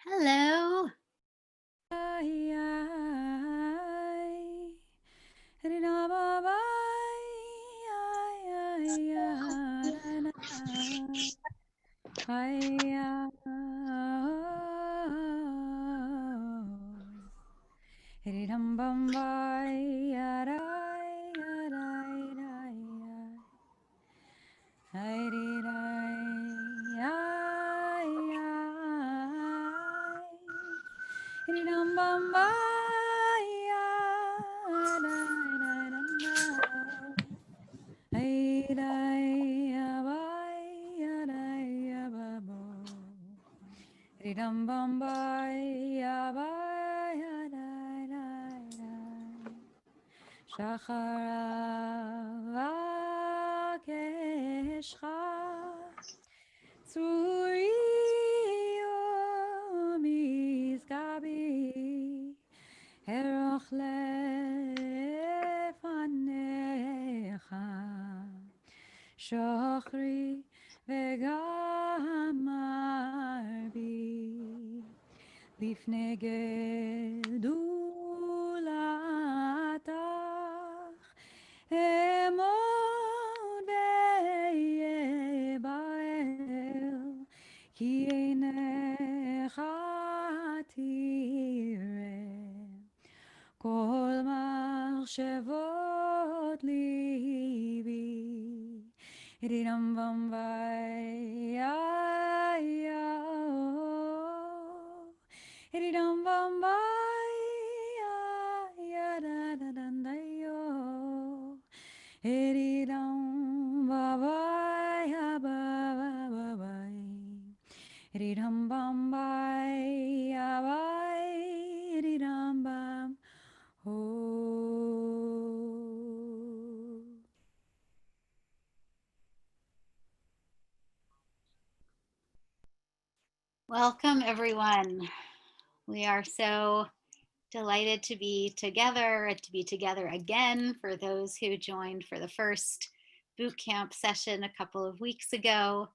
Hello. שוכרי וגם מרבי לפני גדולתך אמון ואבעל כי עינך תראה כל מחשבות ליבי Ridam Bombay, Ridam Bombay, da da da da yo, Ridam Bombay, Bombay, Ridam Bombay, Ridam Bam, Welcome, everyone. We are so delighted to be together and to be together again for those who joined for the first Bootcamp session a couple of weeks ago.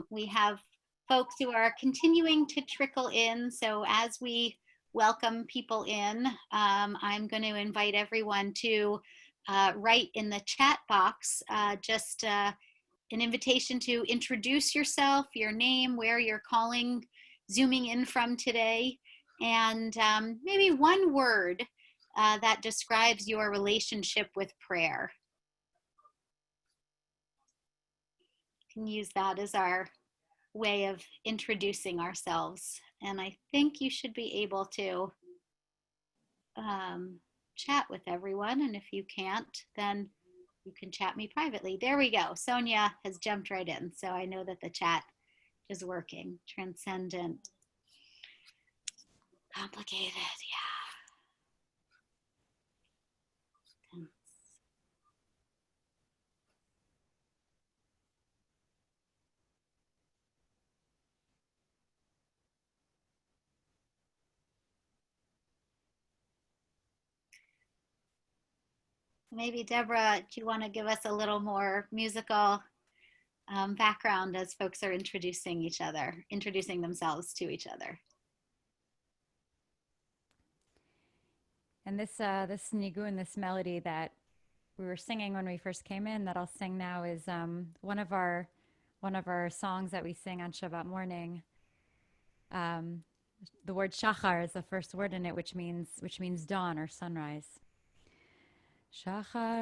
We have folks who are continuing to trickle in. So as we welcome people in, I'm going to invite everyone to write in the chat box just an invitation to introduce yourself, your name, where you're zooming in from today, and maybe one word that describes your relationship with prayer. You can use that as our way of introducing ourselves. And I think you should be able to chat with everyone. And if you can't, then you can chat me privately. There we go. Sonia has jumped right in. So I know that the chat is working. Transcendent. Complicated, yeah. Maybe Deborah, do you want to give us a little more musical background as folks are introducing themselves to each other? And this nigun, this melody that we were singing when we first came in, that I'll sing now, is one of our songs that we sing on Shabbat morning. The word Shachar is the first word in it, which means dawn or sunrise. Shachar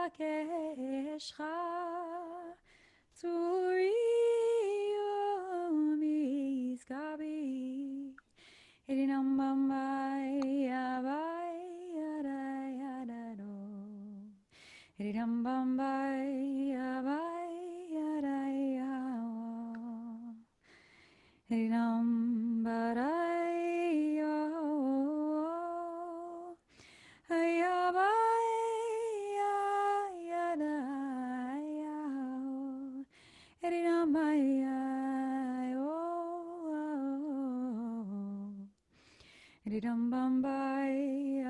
avakeshcha tzuri umizgabi Irinam Bambai Abai Adai Adado Irinam Bambai Abai Adai Awa Irinam Barai Ayabai Adai Awa Irinam Ridam Bambai,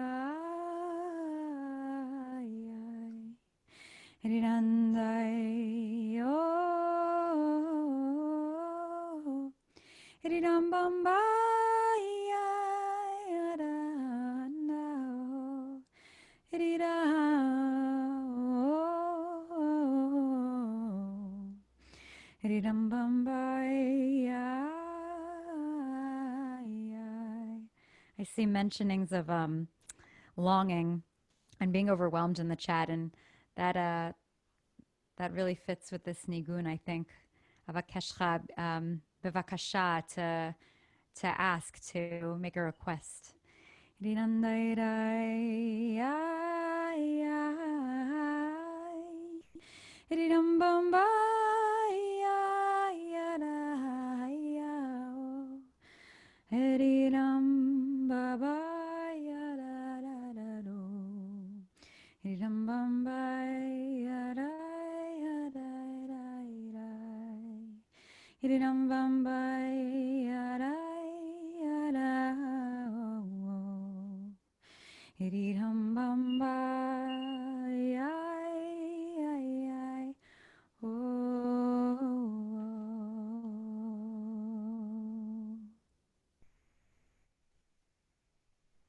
Ridandai, Dum bum ba ya da no. Da dum bum ba ya. I see mentionings of longing and being overwhelmed in the chat, and that that really fits with this nigun. I think avakeshcha bevakasha to ask, to make a request.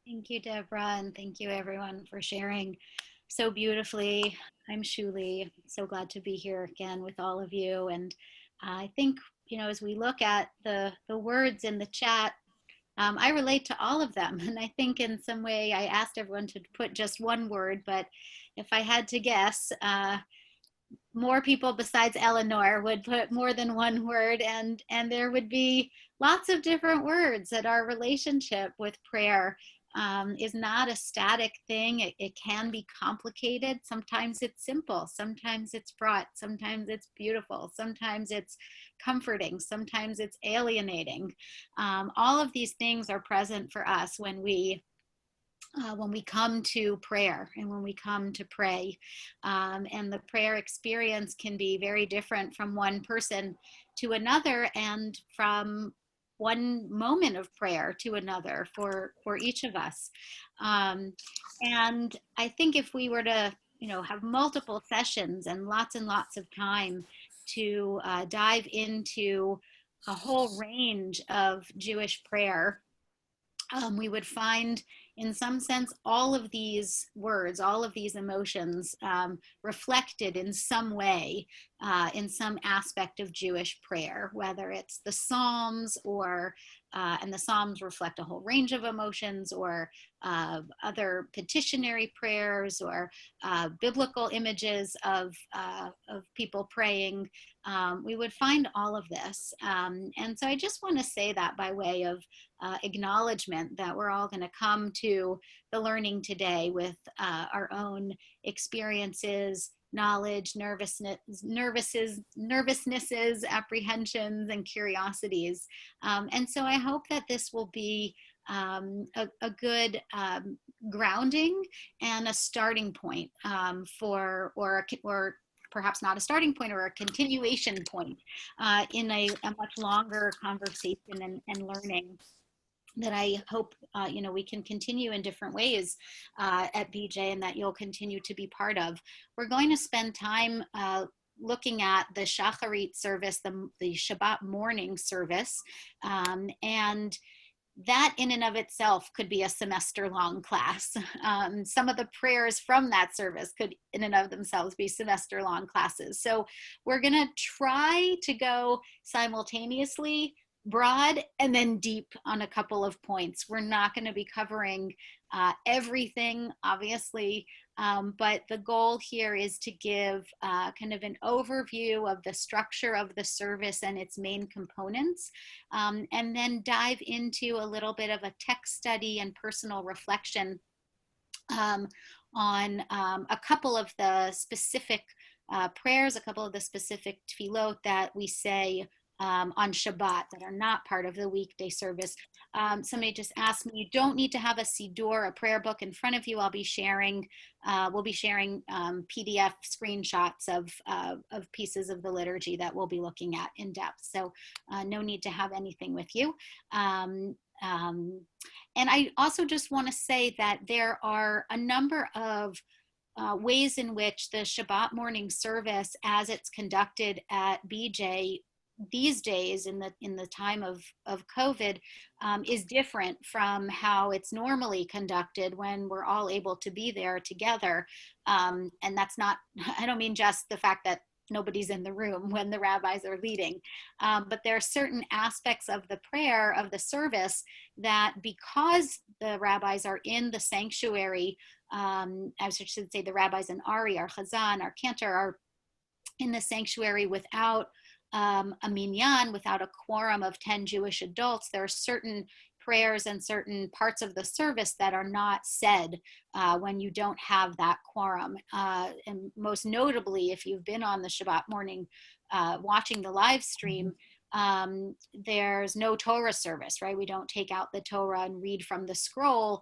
Thank you, Deborah, and thank you everyone for sharing so beautifully. I'm Shuli. So glad to be here again with all of you. And I think, as we look at the words in the chat, I relate to all of them. And I think in some way I asked everyone to put just one word, but if I had to guess, more people besides Eleanor would put more than one word, and there would be lots of different words. That our relationship with prayer is not a static thing. It can be complicated. Sometimes it's simple, sometimes it's fraught, sometimes it's beautiful, sometimes it's comforting, sometimes it's alienating. All of these things are present for us when we come to prayer and when we come to pray. And the prayer experience can be very different from one person to another, and from one moment of prayer to another for each of us. And I think if we were to, have multiple sessions and lots of time to dive into a whole range of Jewish prayer, we would find, in some sense, all of these words, all of these emotions reflected in some way, in some aspect of Jewish prayer, whether it's the Psalms and the Psalms reflect a whole range of emotions, or other petitionary prayers, or biblical images of people praying. We would find all of this. And so I just want to say that by way of acknowledgement that we're all going to come to the learning today with our own experiences, knowledge, nervousnesses, apprehensions, and curiosities. And so I hope that this will be a good grounding and a starting point or perhaps not a starting point, or a continuation point in a much longer conversation and learning that I hope we can continue in different ways at BJ, and that you'll continue to be part of. We're going to spend time looking at the Shaharit service, the Shabbat morning service, and that in and of itself could be a semester-long class. Some of the prayers from that service could in and of themselves be semester-long classes. So we're going to try to go simultaneously broad and then deep on a couple of points. We're not going to be covering everything, obviously, but the goal here is to give kind of an overview of the structure of the service and its main components, and then dive into a little bit of a text study and personal reflection on a couple of the specific prayers, a couple of the specific tefillot that we say on Shabbat that are not part of the weekday service. Somebody just asked me, you don't need to have a siddur, a prayer book in front of you. We'll be sharing PDF screenshots of pieces of the liturgy that we'll be looking at in depth. So no need to have anything with you. And I also just want to say that there are a number of ways in which the Shabbat morning service, as it's conducted at BJ, these days in the time of COVID is different from how it's normally conducted when we're all able to be there together. And that's not, I don't mean just the fact that nobody's in the room when the rabbis are leading, but there are certain aspects of the prayer, of the service, that because the rabbis are in the sanctuary, I should say the rabbis and Ari, our Chazan, our Cantor, are in the sanctuary without a minyan, without a quorum of 10 Jewish adults. There are certain prayers and certain parts of the service that are not said when you don't have that quorum. And most notably, if you've been on the Shabbat morning watching the live stream, there's no Torah service, right? We don't take out the Torah and read from the scroll.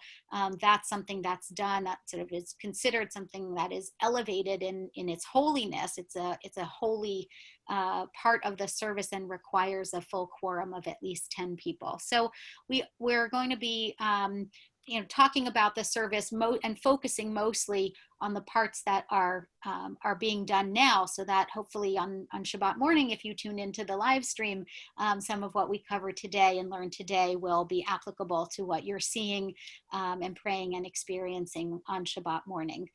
That's something that's done, that sort of is considered something that is elevated in its holiness. It's a holy part of the service and requires a full quorum of at least 10 people. So we're going to be talking about the service and focusing mostly on the parts that are being done now, so that hopefully on Shabbat morning, if you tune into the live stream, some of what we cover today and learn today will be applicable to what you're seeing and praying and experiencing on Shabbat morning.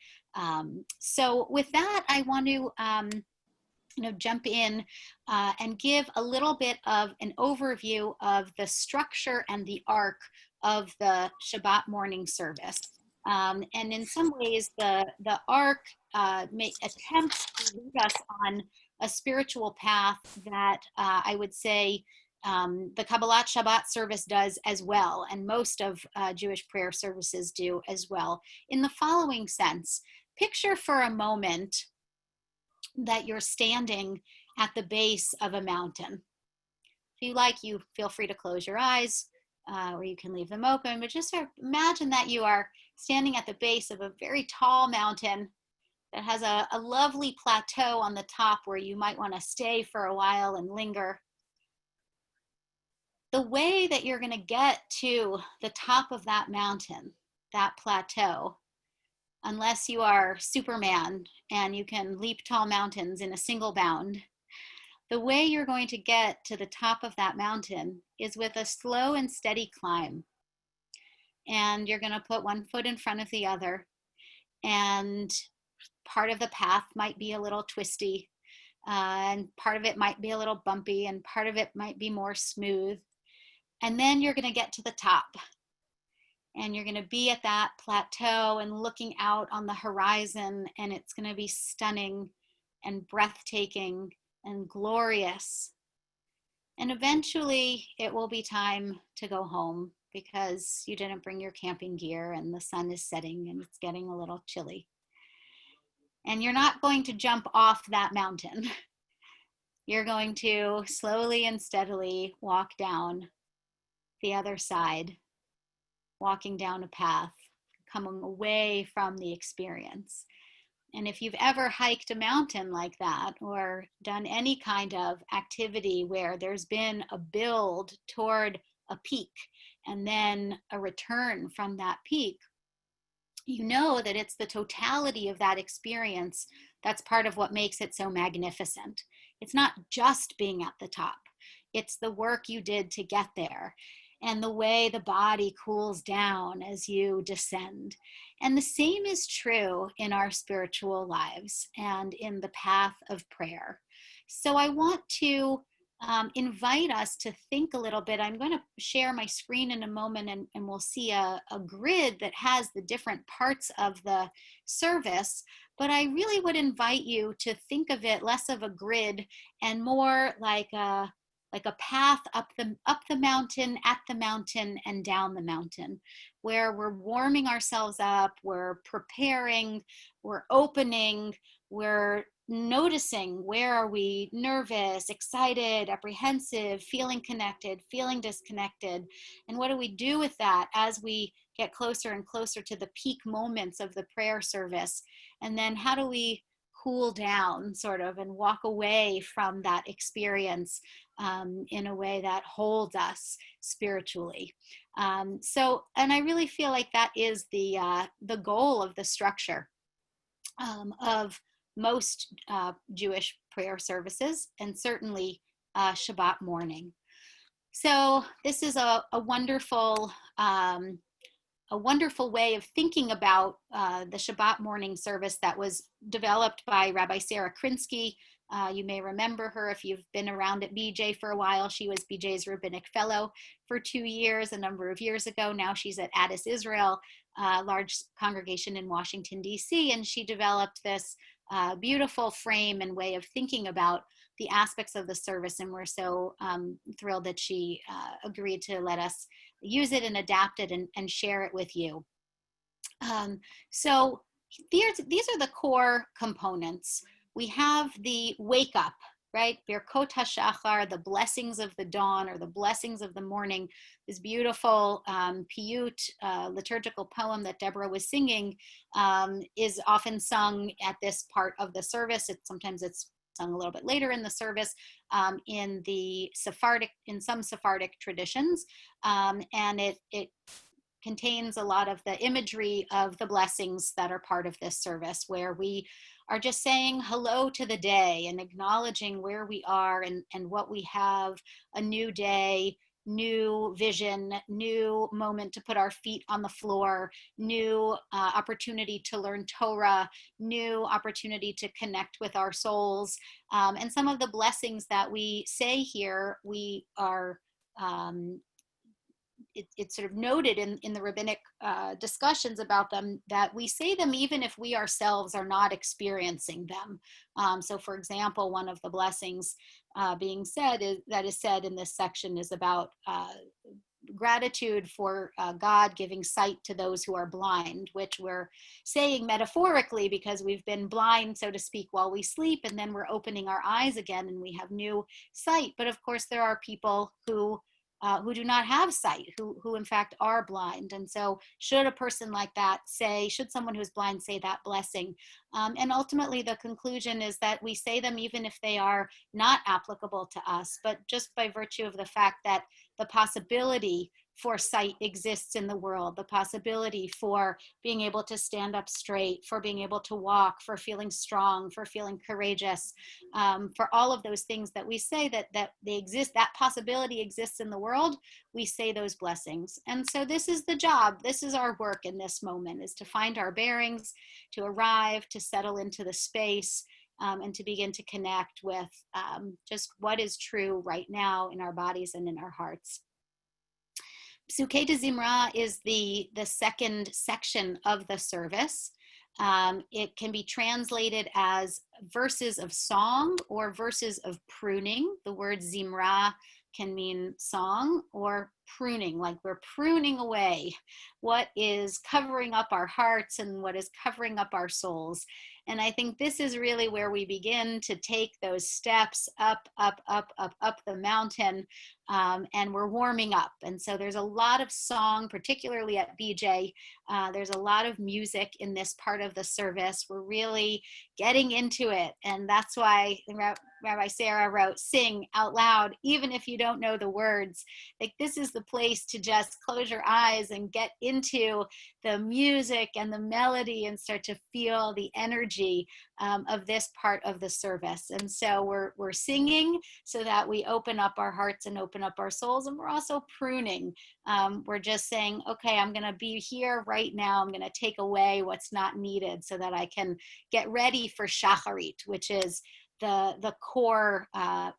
So with that, I want to jump in and give a little bit of an overview of the structure and the arc of the Shabbat morning service. And in some ways, the arc attempts to lead us on a spiritual path that I would say the Kabbalat Shabbat service does as well, and most of Jewish prayer services do as well, in the following sense. Picture for a moment that you're standing at the base of a mountain. If you like, you feel free to close your eyes, or you can leave them open, but just sort of imagine that you are standing at the base of a very tall mountain that has a lovely plateau on the top where you might want to stay for a while and linger. The way that you're going to get to the top of that mountain, that plateau, unless you are Superman and you can leap tall mountains in a single bound, the way you're going to get to the top of that mountain is with a slow and steady climb. And you're going to put one foot in front of the other, and part of the path might be a little twisty, and part of it might be a little bumpy, and part of it might be more smooth. And then you're going to get to the top. And you're going to be at that plateau and looking out on the horizon, and it's going to be stunning and breathtaking and glorious. And eventually it will be time to go home because you didn't bring your camping gear and the sun is setting and it's getting a little chilly. And you're not going to jump off that mountain. You're going to slowly and steadily walk down the other side, walking down a path, coming away from the experience. And if you've ever hiked a mountain like that, or done any kind of activity where there's been a build toward a peak and then a return from that peak, you know that it's the totality of that experience that's part of what makes it so magnificent. It's not just being at the top. It's the work you did to get there, and the way the body cools down as you descend. And the same is true in our spiritual lives and in the path of prayer. So I want to invite us to think a little bit. I'm going to share my screen in a moment, and we'll see a grid that has the different parts of the service. But I really would invite you to think of it less of a grid and more like a path up the mountain, at the mountain, and down the mountain, where we're warming ourselves up, we're preparing, we're opening, we're noticing where are we nervous, excited, apprehensive, feeling connected, feeling disconnected, and what do we do with that as we get closer and closer to the peak moments of the prayer service, and then how do we cool down sort of and walk away from that experience in a way that holds us spiritually. And I really feel like that is the goal of the structure of most Jewish prayer services, and certainly Shabbat morning. So this is a wonderful way of thinking about the Shabbat morning service that was developed by Rabbi Sarah Krinsky. You may remember her if you've been around at BJ for a while. She was BJ's Rabbinic Fellow for 2 years, a number of years ago. Now she's at Addis Israel, a large congregation in Washington, D.C., and she developed this beautiful frame and way of thinking about the aspects of the service, and we're so thrilled that she agreed to let us use it and adapt it and share it with you. So these are the core components. We have the wake up, right? Birkot HaShachar, the blessings of the dawn or the blessings of the morning. This beautiful piyut, liturgical poem that Deborah was singing is often sung at this part of the service. Sometimes it's sung a little bit later in the service in some Sephardic traditions, and it contains a lot of the imagery of the blessings that are part of this service, where we are just saying hello to the day and acknowledging where we are and what we have: a new day, new vision, new moment to put our feet on the floor, new opportunity to learn Torah, new opportunity to connect with our souls. And some of the blessings that we say here, we are it's sort of noted in the rabbinic discussions about them, that we say them even if we ourselves are not experiencing them. So for example, one of the blessings that is said in this section is about gratitude for God giving sight to those who are blind, which we're saying metaphorically because we've been blind, so to speak, while we sleep, and then we're opening our eyes again and we have new sight. But of course, there are people who do not have sight, who in fact are blind. And so should a person like that should someone who's blind say that blessing? And ultimately the conclusion is that we say them even if they are not applicable to us, but just by virtue of the fact that the possibility for sight exists in the world, the possibility for being able to stand up straight, for being able to walk, for feeling strong, for feeling courageous, for all of those things that we say that they exist, that possibility exists in the world, we say those blessings. And so this is the job, this is our work in this moment, is to find our bearings, to arrive, to settle into the space, and to begin to connect with just what is true right now in our bodies and in our hearts. Psuke de Zimra is the second section of the service. It can be translated as verses of song or verses of pruning. The word Zimra can mean song or pruning, like we're pruning away what is covering up our hearts and what is covering up our souls. And I think this is really where we begin to take those steps up the mountain, and we're warming up. And so there's a lot of song, particularly at BJ. There's a lot of music in this part of the service. We're really getting into it. And that's why Rabbi Sarah wrote, sing out loud, even if you don't know the words. Like, this is the place to just close your eyes and get into the music and the melody and start to feel the energy of this part of the service. And so we're singing so that we open up our hearts and open up our souls, and we're also pruning. We're just saying, okay, I'm going to be here right now. I'm going to take away what's not needed so that I can get ready for Shaharit, which is the core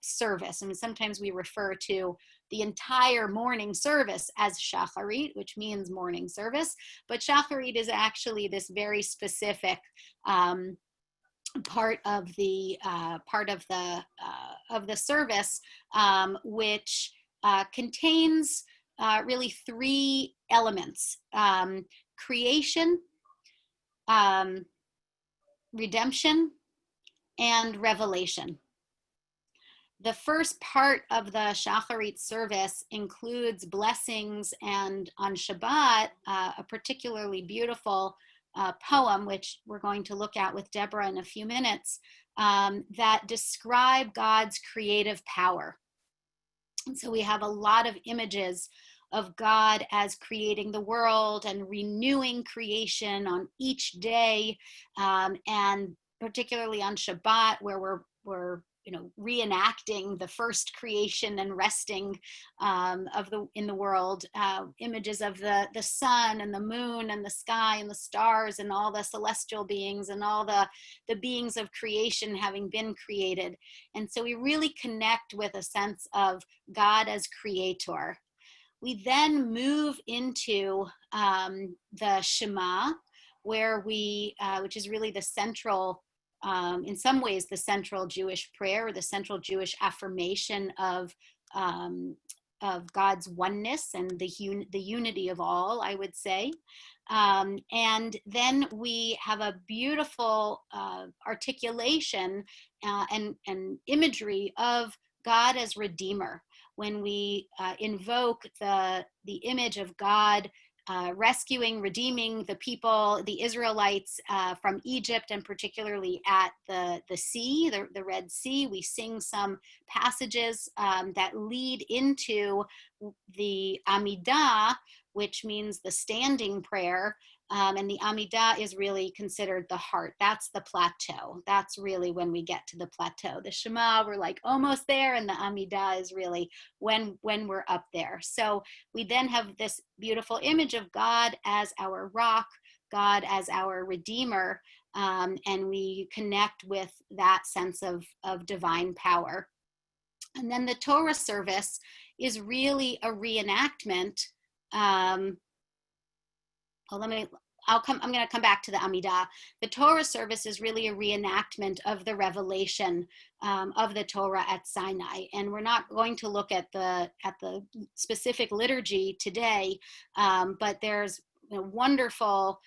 service. I mean, sometimes we refer to the entire morning service as Shaharit, which means morning service, but Shaharit is actually this very specific part of the service, which contains really three elements: creation, redemption, and revelation. The first part of the Shaharit service includes blessings, and on Shabbat, a particularly beautiful poem, which we're going to look at with Deborah in a few minutes, that describe God's creative power. And so we have a lot of images of God as creating the world and renewing creation on each day, and particularly on Shabbat, where we're reenacting the first creation and resting in the world, images of the sun and the moon and the sky and the stars and all the celestial beings and all the beings of creation having been created. And so we really connect with a sense of God as creator. We then move into the Shema, where which is really the central, in some ways, the central Jewish prayer, or the central Jewish affirmation of God's oneness and the unity of all, I would say. And then we have a beautiful articulation and imagery of God as Redeemer, when we invoke the image of God rescuing, redeeming the people, the Israelites, from Egypt, and particularly at the sea, the Red Sea. We sing some passages that lead into the Amidah, which means the standing prayer. And the Amidah is really considered the heart. That's the plateau. That's really when we get to the plateau. The Shema, we're like almost there, and the Amidah is really when we're up there. So we then have this beautiful image of God as our rock, God as our Redeemer, and we connect with that sense of divine power. And then the Torah service is really a reenactment. I'm going to come back to the Amidah. The Torah service is really a reenactment of the revelation of the Torah at Sinai. And we're not going to look at the specific liturgy today, but there's wonderful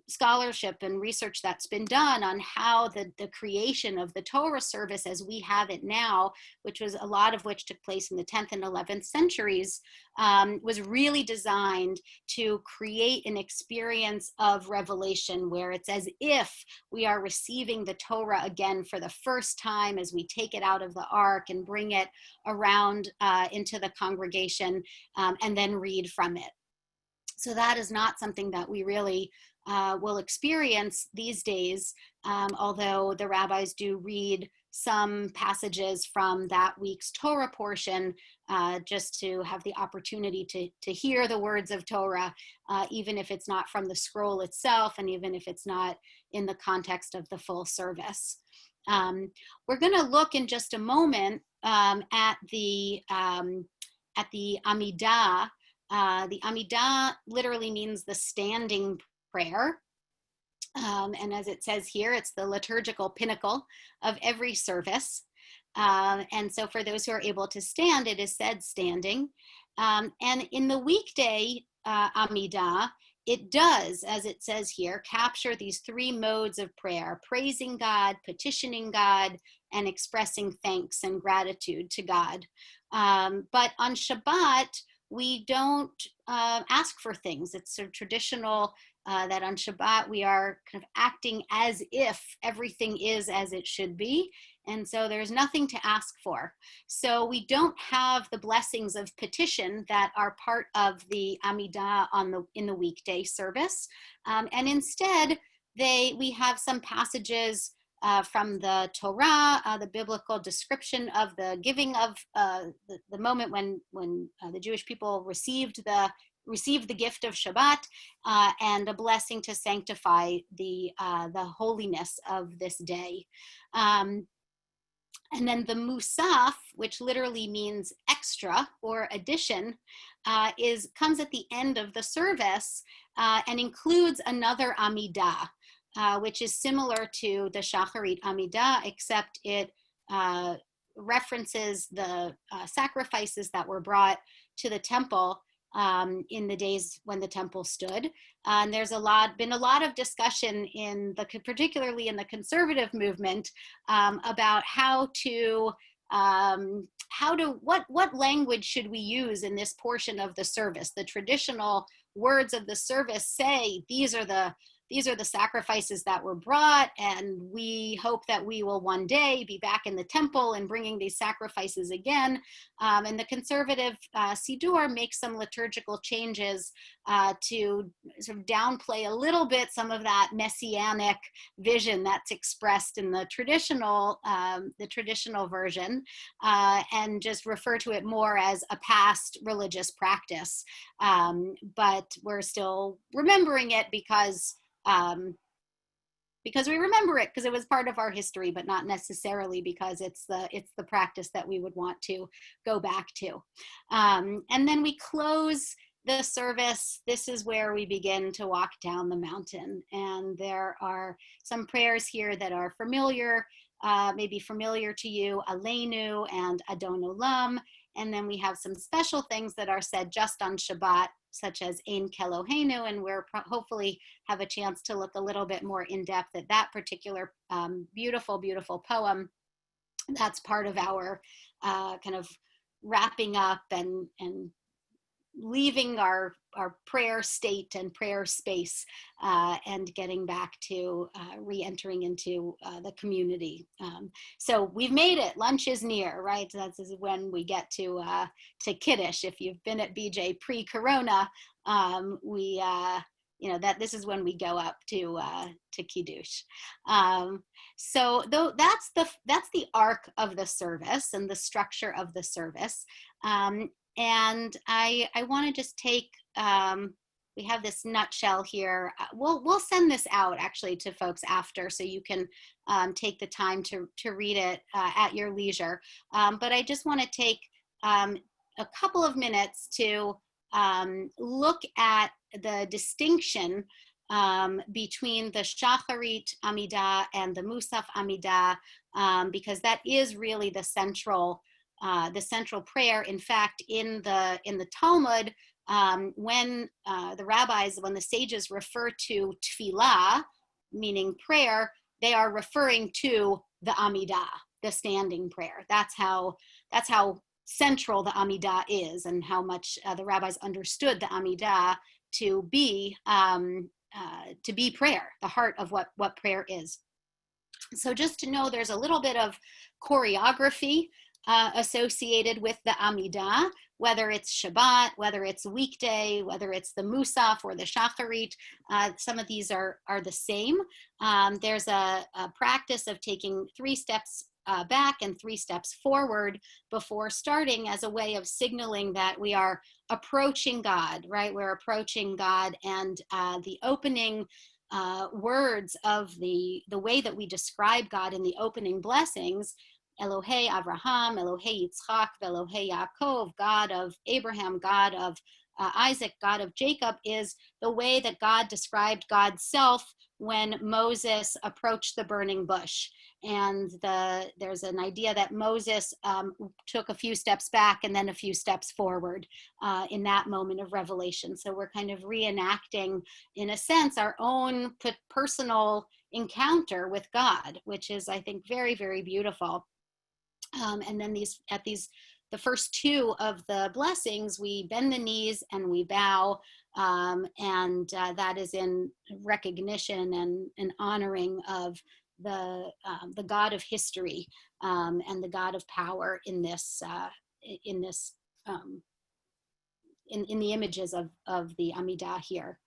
scholarship and research that's been done on how the creation of the Torah service as we have it now, which was a lot of which took place in the 10th and 11th centuries, was really designed to create an experience of revelation where it's as if we are receiving the Torah again for the first time as we take it out of the ark and bring it around into the congregation, and then read from it. So that is not something that we really will experience these days, although the rabbis do read some passages from that week's Torah portion, just to have the opportunity to hear the words of Torah, even if it's not from the scroll itself, and even if it's not in the context of the full service. We're going to look in just a moment at the Amidah. The Amidah literally means the standing prayer. And as it says here, it's the liturgical pinnacle of every service. And so for those who are able to stand, it is said standing. And in the weekday Amidah, it does, as it says here, capture these three modes of prayer: praising God, petitioning God, and expressing thanks and gratitude to God. But on Shabbat, we don't ask for things. It's sort of traditional that on Shabbat we are kind of acting as if everything is as it should be. And so there's nothing to ask for. So we don't have the blessings of petition that are part of the Amidah in the weekday service. And instead, we have some passages from the Torah, the biblical description of the giving of the moment when the Jewish people received the gift of Shabbat, and a blessing to sanctify the holiness of this day. And then the Musaf, which literally means extra or addition, comes at the end of the service and includes another Amidah, which is similar to the Shaharit Amidah, except it references the sacrifices that were brought to the temple in the days when the temple stood. And there's been a lot of discussion particularly in the conservative movement, about what language should we use in this portion of the service. The traditional words of the service say these are the these are the sacrifices that were brought, and we hope that we will one day be back in the temple and bringing these sacrifices again. And the conservative Siddur makes some liturgical changes to sort of downplay a little bit some of that messianic vision that's expressed in the traditional version, and just refer to it more as a past religious practice. But we're still remembering it because we remember it because it was part of our history, but not necessarily because it's the practice that we would want to go back to. And then we close the service. This is where we begin to walk down the mountain, and there are some prayers here that are familiar, maybe familiar to you, Aleinu and Adon Olam. And then we have some special things that are said just on Shabbat, such as Ein Keloheinu, and we're hopefully have a chance to look a little bit more in depth at that particular beautiful, beautiful poem. That's part of our kind of wrapping up and leaving our prayer state and prayer space, and getting back to re-entering into the community. So we've made it. Lunch is near, right? That's when we get to Kiddush. If you've been at BJ pre-Corona, that this is when we go up to Kiddush. So though that's the arc of the service and the structure of the service. And I want to just take, we have this nutshell here. We'll send this out actually to folks after, so you can take the time to read it at your leisure. But I just want to take a couple of minutes to look at the distinction between the Shaharit Amidah and the Musaf Amidah, because that is really the central prayer. In fact, in the Talmud, when the sages refer to tefillah, meaning prayer, they are referring to the Amidah, the standing prayer. That's how central the Amidah is, and how much the rabbis understood the Amidah to be prayer, the heart of what prayer is. So just to know, there's a little bit of choreography associated with the Amidah, whether it's Shabbat, whether it's weekday, whether it's the Musaf or the Shacharit. Some of these are the same. There's a practice of taking 3 steps back and 3 steps forward before starting, as a way of signaling that we are approaching God, right? We're approaching God, and the opening words of the way that we describe God in the opening blessings, Elohei Avraham, Elohei Yitzchak, Elohei Yaakov, God of Abraham, God of Isaac, God of Jacob, is the way that God described God's self when Moses approached the burning bush. And there's an idea that Moses took a few steps back and then a few steps forward in that moment of revelation. So we're kind of reenacting, in a sense, our own personal encounter with God, which is, I think, very, very beautiful. And then the first 2 of the blessings, we bend the knees and we bow, and that is in recognition and honoring of the God of history, and the God of power in the images of the Amidah here.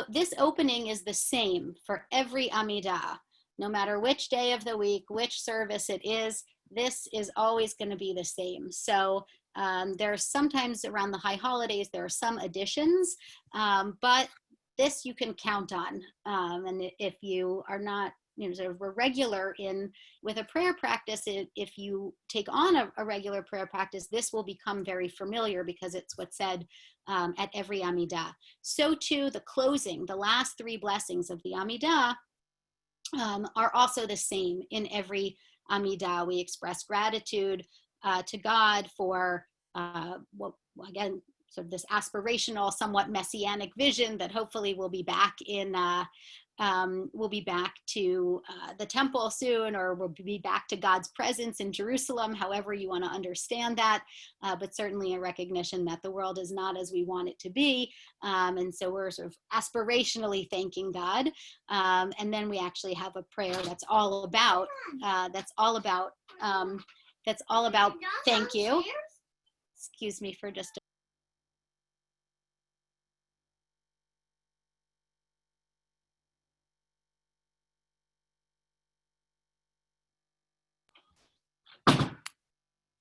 This opening is the same for every Amidah. No matter which day of the week, which service it is, this is always going to be the same. So there's sometimes around the high holidays, there are some additions, but this you can count on. And if you are not, sort of regular with a prayer practice, if you take on a regular prayer practice, this will become very familiar because it's what's said at every Amidah. So too, the closing, the last 3 blessings of the Amidah, are also the same in every Amidah. We express gratitude to God for again, sort of this aspirational, somewhat messianic vision that hopefully will be back in we'll be back to the temple soon, or we'll be back to God's presence in Jerusalem, however you want to understand that, but certainly a recognition that the world is not as we want it to be. And so we're sort of aspirationally thanking God. And then we actually have a prayer that's all about, thank you. Excuse me for just a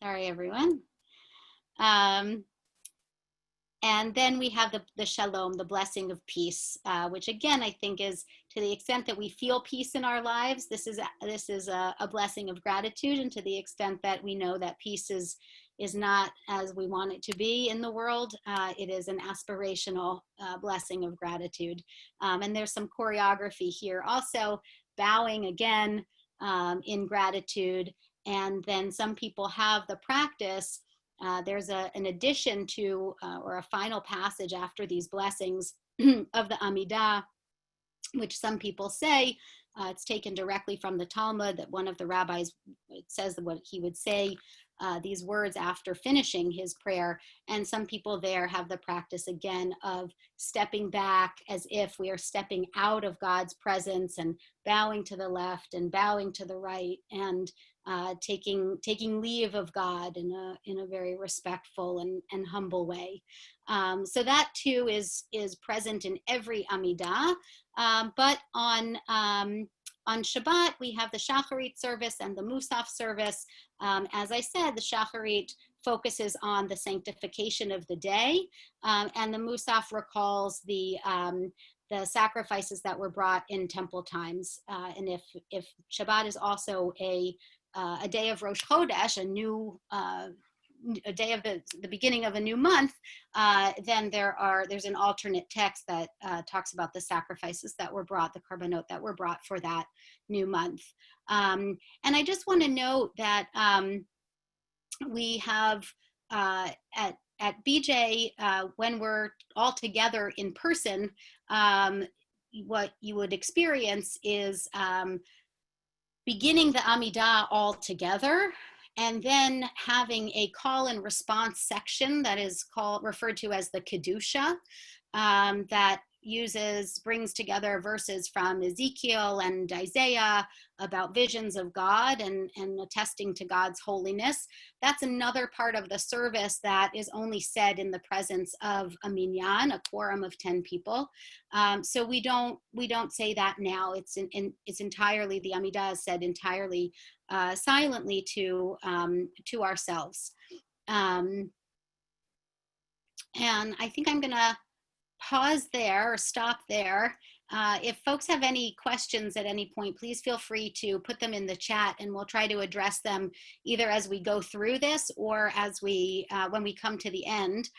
sorry, everyone. And then we have the Shalom, the blessing of peace, which again, I think is, to the extent that we feel peace in our lives, this is a blessing of gratitude. And to the extent that we know that peace is not as we want it to be in the world, it is an aspirational blessing of gratitude. And there's some choreography here also, bowing again in gratitude. And then some people have the practice. There's an addition to, or a final passage after these blessings of the Amidah, which some people say, it's taken directly from the Talmud, that one of the rabbis, it says what he would say, these words after finishing his prayer. And some people there have the practice again of stepping back as if we are stepping out of God's presence, and bowing to the left and bowing to the right, and taking leave of God in a very respectful and humble way. So that too is present in every Amidah. But on Shabbat, we have the Shaharit service and the Musaf service. As I said, the Shaharit focuses on the sanctification of the day, and the Musaf recalls the sacrifices that were brought in temple times. And if Shabbat is also a day of Rosh Chodesh, a day of the beginning of a new month, then there's an alternate text that talks about the sacrifices that were brought, the korbanot that were brought for that new month. And I just want to note that we have at BJ, when we're all together in person, what you would experience is beginning the Amidah all together, and then having a call and response section that is referred to as the Kedusha, that brings together verses from Ezekiel and Isaiah about visions of God and attesting to God's holiness. That's another part of the service that is only said in the presence of a minyan, a quorum of 10 people. So we don't say that now. It's entirely, the Amidah is said entirely silently to ourselves. And I think I'm gonna pause there or stop there. If folks have any questions at any point, please feel free to put them in the chat, and we'll try to address them either as we go through this or as when we come to the end.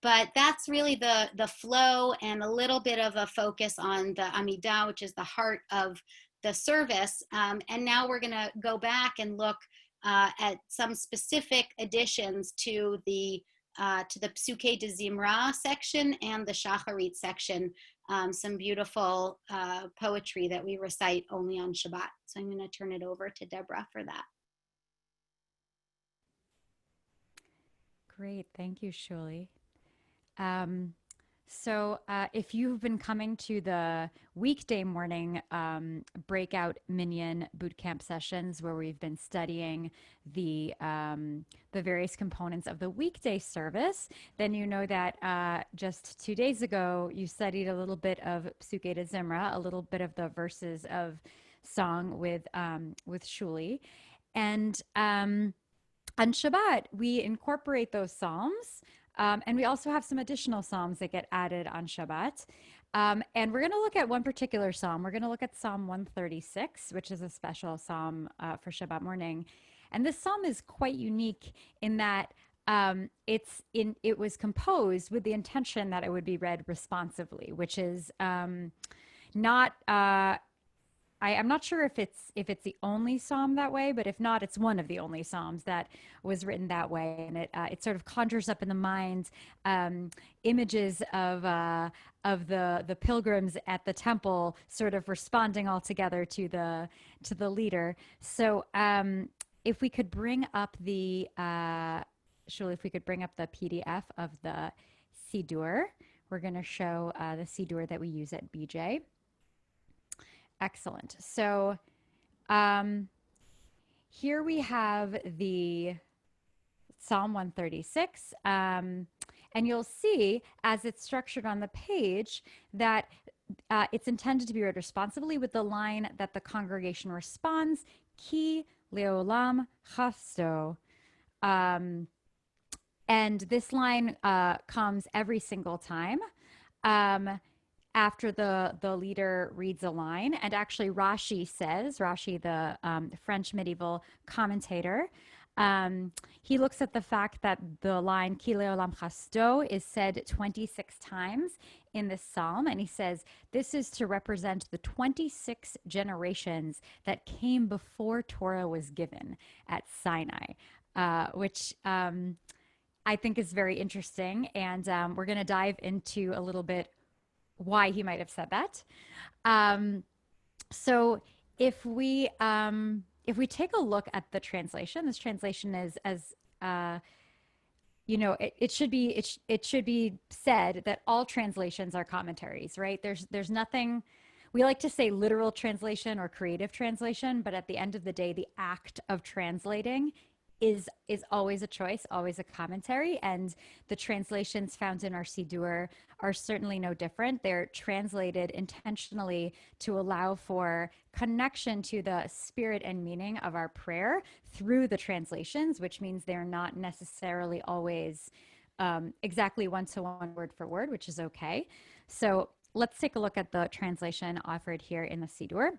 But that's really the flow, and a little bit of a focus on the Amidah, which is the heart of the service. And now we're gonna go back and look at some specific additions to the Psuke de Zimra section and the Shaharit section, some beautiful poetry that we recite only on Shabbat. So I'm going to turn it over to Deborah for that. Great, thank you, Shuli. So if you've been coming to the weekday morning breakout Minyan Bootcamp sessions, where we've been studying the various components of the weekday service, then you know that just 2 days ago you studied a little bit of Psuke de Zimra, a little bit of the verses of song with Shuli, and on Shabbat we incorporate those psalms. And we also have some additional psalms that get added on Shabbat. And we're going to look at one particular psalm. We're going to look at Psalm 136, which is a special psalm for Shabbat morning. And this psalm is quite unique in that it was composed with the intention that it would be read responsively, which is not I'm not sure if it's the only psalm that way, but if not, it's one of the only psalms that was written that way, and it sort of conjures up in the mind images of the pilgrims at the temple, sort of responding all together to the leader. So if we could bring up the Shuli, if we could bring up the PDF of the Sidur, we're going to show the Sidur that we use at BJ. Excellent. So um, here we have the Psalm 136. And you'll see as it's structured on the page that it's intended to be read responsibly with the line that the congregation responds, Ki leolam chafsto. And this line comes every single time. After the leader reads a line. And actually, Rashi, the French medieval commentator, he looks at the fact that the line Ki leolam chasto is said 26 times in this psalm. And he says, this is to represent the 26 generations that came before Torah was given at Sinai, which I think is very interesting. And we're going to dive into a little bit why he might have said that. So if we take a look at the translation, this translation is as it should be it should be said that all translations are commentaries, right? There's nothing. We like to say literal translation or creative translation, but at the end of the day, the act of translating is always a choice, always a commentary, and the translations found in our Sidur are certainly no different. They're translated intentionally to allow for connection to the spirit and meaning of our prayer through the translations, which means they're not necessarily always exactly one-to-one, word for word, which is okay. So let's take a look at the translation offered here in the Sidur.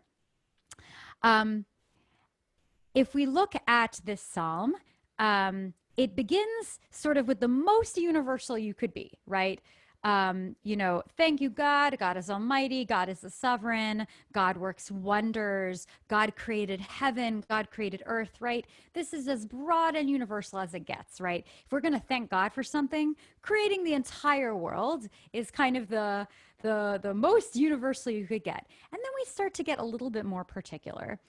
If we look at this psalm, it begins sort of with the most universal you could be, right? Thank you, God. God is almighty. God is the sovereign. God works wonders. God created heaven. God created earth, right? This is as broad and universal as it gets, right? If we're going to thank God for something, creating the entire world is kind of the most universal you could get. And then we start to get a little bit more particular.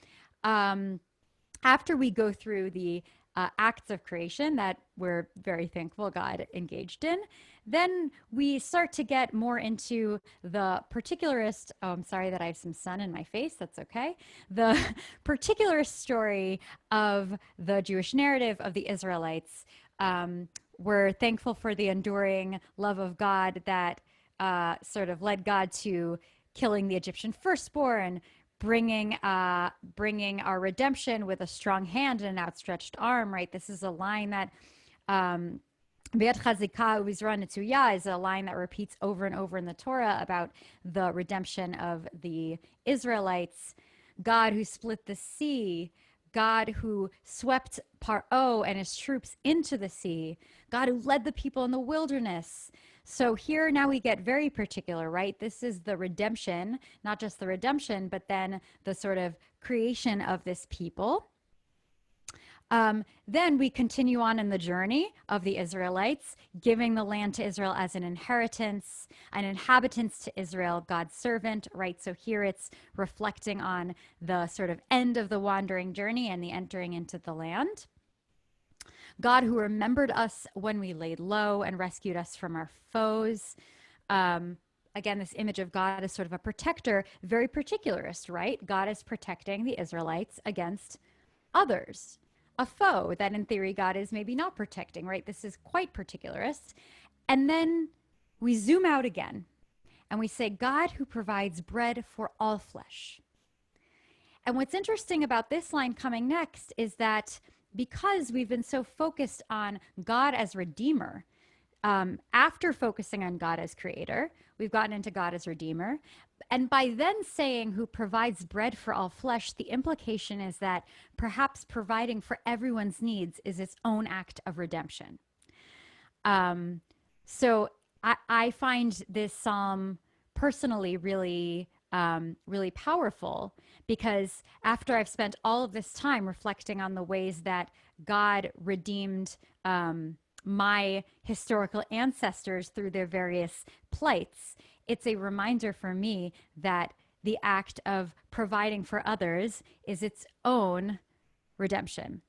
After we go through the acts of creation that we're very thankful God engaged in, then we start to get more into the particularist. Oh, I'm sorry that I have some sun in my face. That's okay. The particularist story of the Jewish narrative of the Israelites. We're thankful for the enduring love of God that sort of led God to killing the Egyptian firstborn, bringing our redemption with a strong hand and an outstretched arm, right? This is a line that Biat Chazika U'Bizra Netzuya is a line that repeats over and over in the Torah about the redemption of the Israelites. God who split the sea, God who swept Paro and his troops into the sea, God who led the people in the wilderness. So here now we get very particular, right? This is the redemption, not just the redemption, but then the sort of creation of this people. Then we continue on in the journey of the Israelites, giving the land to Israel as an inheritance, an inhabitants to Israel, God's servant, right? So here it's reflecting on the sort of end of the wandering journey and the entering into the land. God who remembered us when we laid low and rescued us from our foes. Again, this image of God as sort of a protector, very particularist, right? God is protecting the Israelites against others, a foe that in theory God is maybe not protecting, right? This is quite particularist. And then we zoom out again and we say, God who provides bread for all flesh. And what's interesting about this line coming next is that because we've been so focused on God as Redeemer, after focusing on God as Creator, we've gotten into God as Redeemer. And by then saying who provides bread for all flesh, the implication is that perhaps providing for everyone's needs is its own act of redemption. So I find this psalm personally really really powerful, because after I've spent all of this time reflecting on the ways that God redeemed my historical ancestors through their various plights, it's a reminder for me that the act of providing for others is its own redemption.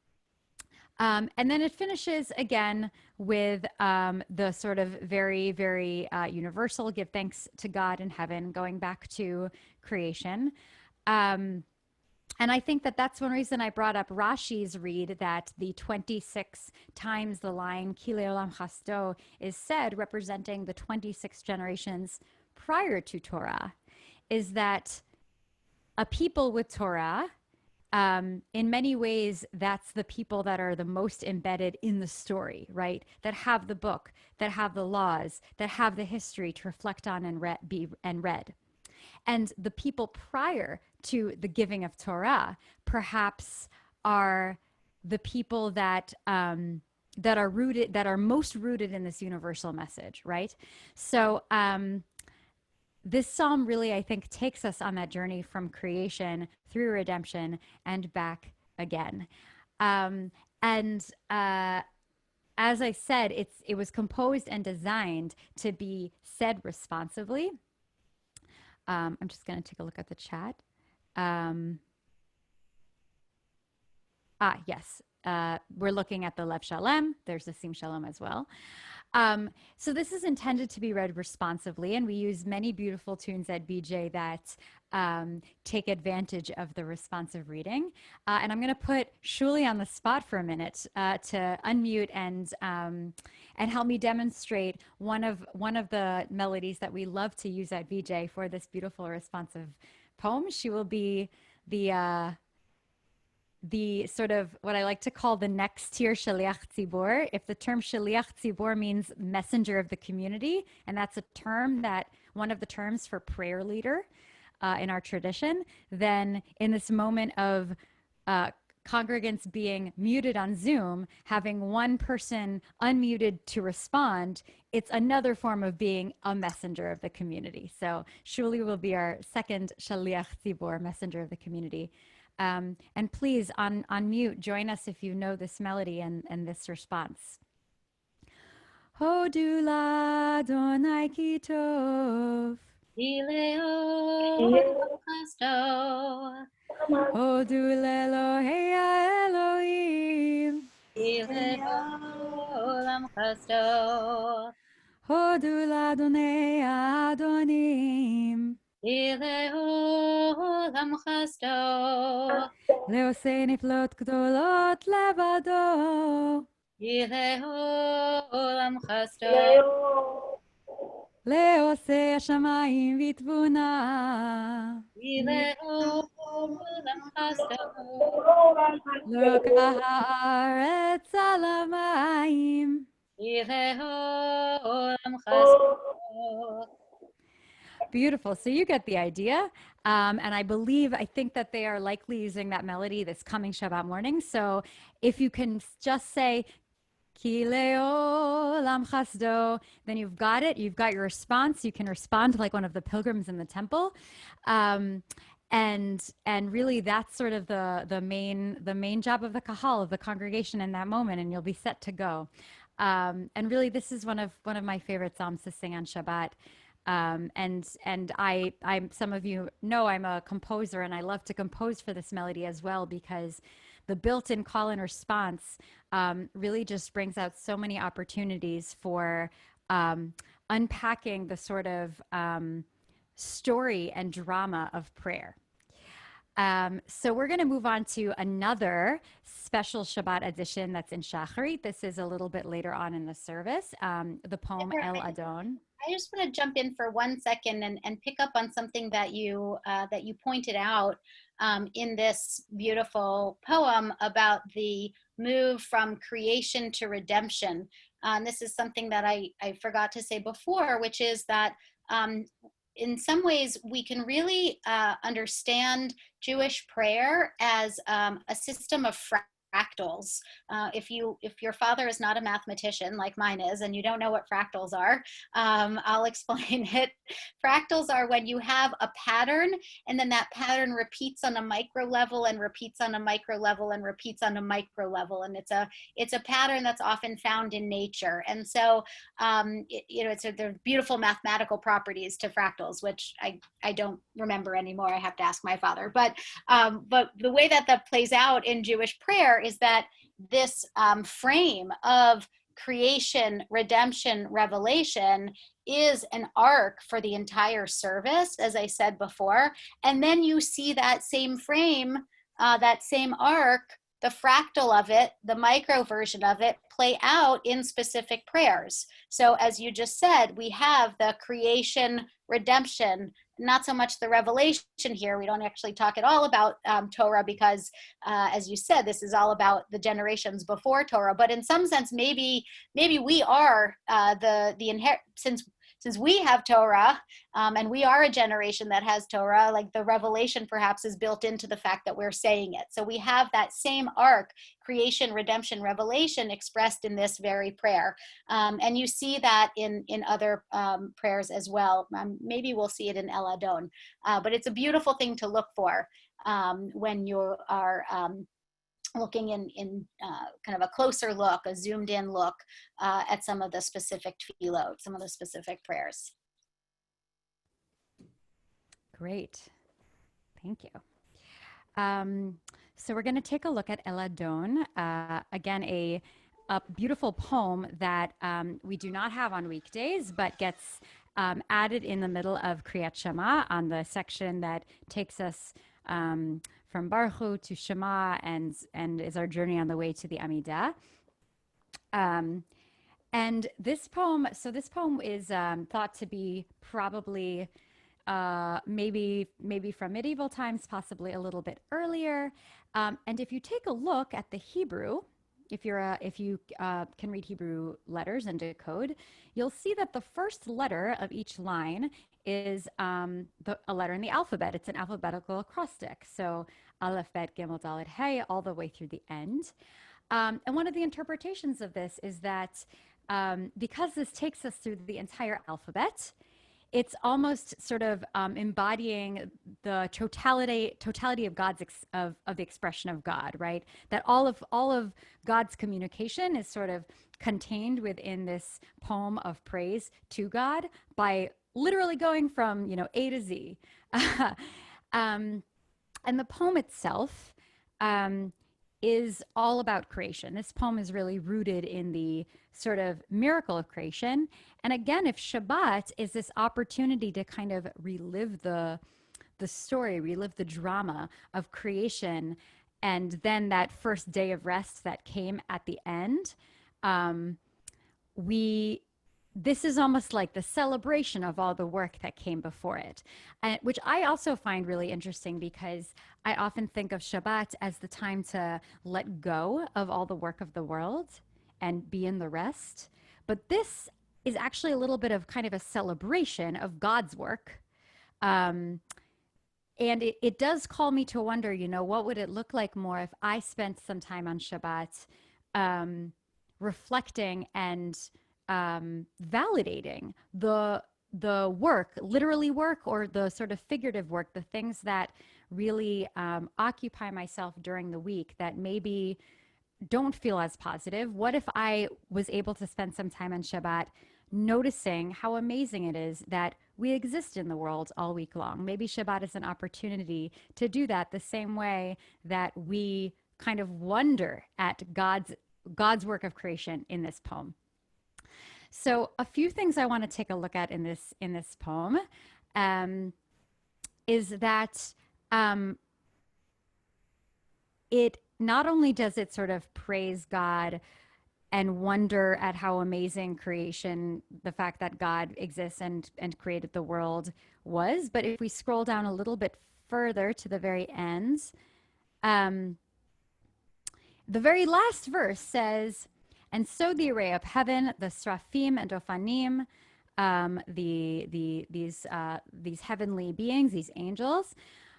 And then it finishes again with the sort of very, very universal give thanks to God in heaven, going back to creation. Um, and I think that that's one reason I brought up Rashi's read, that the 26 times the line Kile Olam Chasto is said, representing the 26 generations prior to Torah, is that a people with Torah, in many ways, that's the people that are the most embedded in the story, right? That have the book, that have the laws, that have the history to reflect on and read. And the people prior to the giving of Torah perhaps are the people that that are rooted, that are most rooted in this universal message, right? So this psalm really, I think, takes us on that journey from creation through redemption and back again. And as I said, it was composed and designed to be said responsively. I'm just going to take a look at the chat. Yes. We're looking at the Lev Shalom. There's the Sim Shalom as well. So this is intended to be read responsively, and we use many beautiful tunes at BJ that take advantage of the responsive reading. And I'm going to put Shuli on the spot for a minute to unmute and help me demonstrate one of the melodies that we love to use at BJ for this beautiful responsive poem. She will be the sort of what I like to call the next tier Shaliach Tzibor. If the term Shaliach Tzibor means messenger of the community, and that's a term that one of the terms for prayer leader in our tradition, then in this moment of congregants being muted on Zoom, having one person unmuted to respond, it's another form of being a messenger of the community. So Shuli will be our second Shaliach Tzibor, messenger of the community. And please, on mute, join us if you know this melody and this response. Hodu l'Adonai ki tov. Hodu l'Elohei ha'Elohim. Hodu l'Adonai ha'Adonim. לעושה נפלאות גדולות לבדו. לעושה השמיים ותבונה. לוקח הארץ על המים. Beautiful. So you get the idea. And I think that they are likely using that melody this coming Shabbat morning. So if you can just say, Ki le'olam chasdo, then you've got it. You've got your response. You can respond like one of the pilgrims in the temple. And really that's sort of the main job of the kahal, of the congregation in that moment, and you'll be set to go. And really this is one of my favorite psalms to sing on Shabbat. And I some of you know I'm a composer, and I love to compose for this melody as well, because the built-in call and response really just brings out so many opportunities for unpacking the sort of story and drama of prayer. So we're going to move on to another special Shabbat edition that's in Shaharit. This is a little bit later on in the service, the poem Deborah, El Adon. I just want to jump in for 1 second and pick up on something that you pointed out in this beautiful poem about the move from creation to redemption. This is something that I forgot to say before, which is that in some ways we can really understand Jewish prayer as a system of fractals. If your father is not a mathematician like mine is, and you don't know what fractals are, I'll explain it. Fractals are when you have a pattern, and then that pattern repeats on a micro level and repeats on a micro level and repeats on a micro level, and it's a pattern that's often found in nature. And so there are beautiful mathematical properties to fractals, which I don't remember anymore. I have to ask my father. But the way that plays out in Jewish prayer is that this frame of creation, redemption, revelation is an arc for the entire service, as I said before. And then you see that same frame, that same arc, the fractal of it, the micro version of it, play out in specific prayers. So as you just said, we have the creation, redemption, not so much the revelation here. We don't actually talk at all about Torah because, as you said, this is all about the generations before Torah. But in some sense, maybe we are since we have Torah, and we are a generation that has Torah, like the revelation perhaps is built into the fact that we're saying it. So we have that same arc, creation, redemption, revelation, expressed in this very prayer. And you see that in other prayers as well. Maybe we'll see it in El Adon. But it's a beautiful thing to look for when you are looking in kind of a closer look, a zoomed in look at some of the specific tefillot, some of the specific prayers. Great. Thank you. So we're going to take a look at El Adon, again, a beautiful poem that we do not have on weekdays, but gets added in the middle of Kriyat Shema on the section that takes us from Baruch Hu to Shema and is our journey on the way to the Amidah. And this poem is thought to be probably maybe from medieval times, possibly a little bit earlier. And if you take a look at the Hebrew, if you can read Hebrew letters and decode, you'll see that the first letter of each line is a letter in the alphabet. It's an alphabetical acrostic. So Aleph, Bet, Gimel, Dalet, Hey, all the way through the end. And one of the interpretations of this is that because this takes us through the entire alphabet, it's almost sort of embodying the totality of God's of the expression of God, right? That all of God's communication is sort of contained within this poem of praise to God by literally going from A to Z. And the poem itself is all about creation. This poem is really rooted in the sort of miracle of creation. And again, if Shabbat is this opportunity to kind of relive the story, relive the drama of creation, and then that first day of rest that came at the end, this is almost like the celebration of all the work that came before it, which I also find really interesting because I often think of Shabbat as the time to let go of all the work of the world and be in the rest. But this is actually a little bit of kind of a celebration of God's work. And it does call me to wonder, what would it look like more if I spent some time on Shabbat reflecting and validating the work, literally work, or the sort of figurative work, the things that really occupy myself during the week that maybe don't feel as positive. What if I was able to spend some time on Shabbat noticing how amazing it is that we exist in the world all week long? Maybe Shabbat is an opportunity to do that the same way that we kind of wonder at God's work of creation in this poem. So a few things I want to take a look at in this poem is that it not only does it sort of praise God and wonder at how amazing creation, the fact that God exists and created the world was, but if we scroll down a little bit further to the very end, the very last verse says, "And so the array of heaven, the seraphim and ophanim," these heavenly beings, these angels,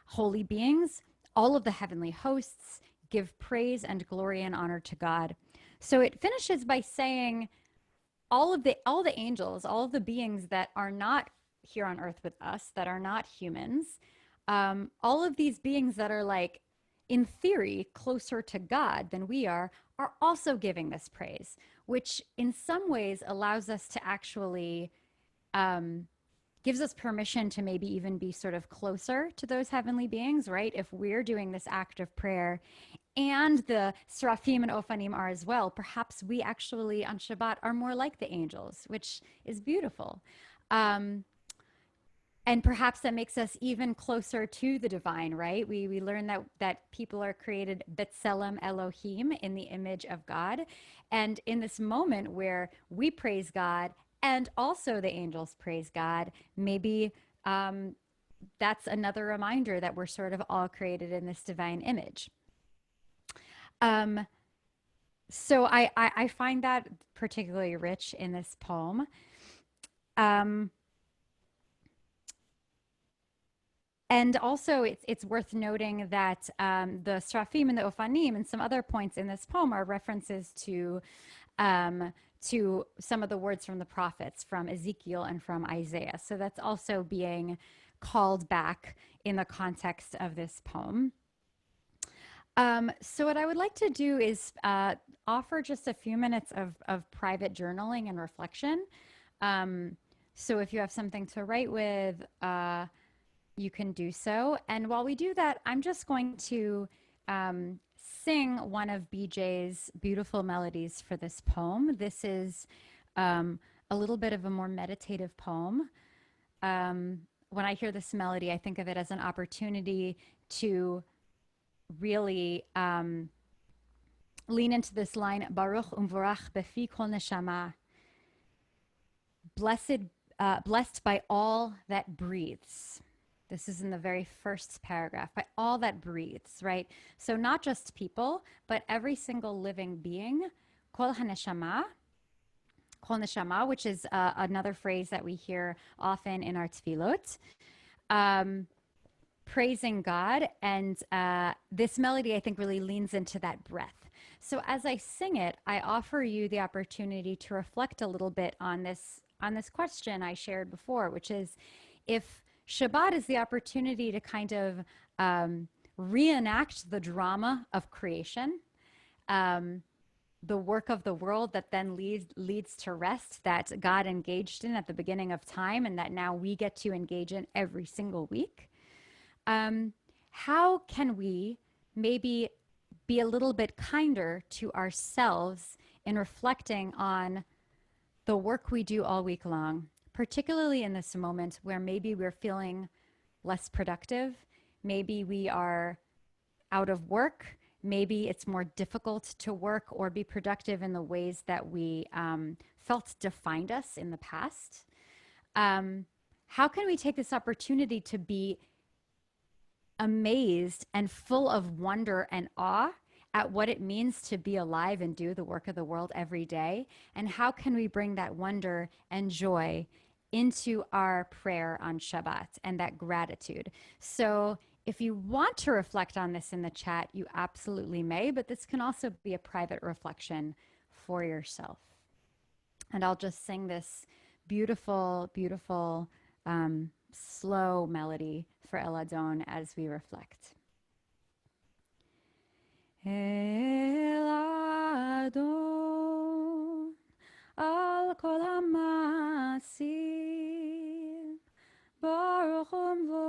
holy beings, all of the heavenly hosts, give praise and glory and honor to God. So it finishes by saying all the angels, all of the beings that are not here on earth with us, that are not humans, all of these beings that are like, in theory, closer to God than we are also giving this praise, which in some ways allows us to actually gives us permission to maybe even be sort of closer to those heavenly beings, right? If we're doing this act of prayer and the Seraphim and Ophanim are as well, perhaps we actually on Shabbat are more like the angels, which is beautiful. And perhaps that makes us even closer to the divine, right? We learn that people are created B'Tselem Elohim, in the image of God. And in this moment where we praise God and also the angels praise God, maybe that's another reminder that we're sort of all created in this divine image. So I find that particularly rich in this poem. And also, it's worth noting that the Seraphim and the Ophanim and some other points in this poem are references to some of the words from the prophets, from Ezekiel and from Isaiah. So that's also being called back in the context of this poem. So what I would like to do is offer just a few minutes of private journaling and reflection. So if you have something to write with, you can do so. And while we do that, I'm just going to sing one of BJ's beautiful melodies for this poem. This is a little bit of a more meditative poem. When I hear this melody, I think of it as an opportunity to really lean into this line, Baruch umvorach befi kol neshama, blessed by all that breathes. This is in the very first paragraph, by all that breathes, right? So not just people, but every single living being, kol haneshama, which is another phrase that we hear often in our tefillot, praising God. And this melody, I think, really leans into that breath. So as I sing it, I offer you the opportunity to reflect a little bit on this question I shared before, which is, if Shabbat is the opportunity to kind of reenact the drama of creation, the work of the world that then leads to rest that God engaged in at the beginning of time and that now we get to engage in every single week. How can we maybe be a little bit kinder to ourselves in reflecting on the work we do all week long, particularly in this moment where maybe we're feeling less productive, maybe we are out of work, maybe it's more difficult to work or be productive in the ways that we felt defined us in the past. How can we take this opportunity to be amazed and full of wonder and awe at what it means to be alive and do the work of the world every day? And how can we bring that wonder and joy into our prayer on Shabbat and that gratitude? So if you want to reflect on this in the chat, you absolutely may, but this can also be a private reflection for yourself. And I'll just sing this beautiful, beautiful, slow melody for Eladon as we reflect. Eladon al kol hamasim, Baruch umvorach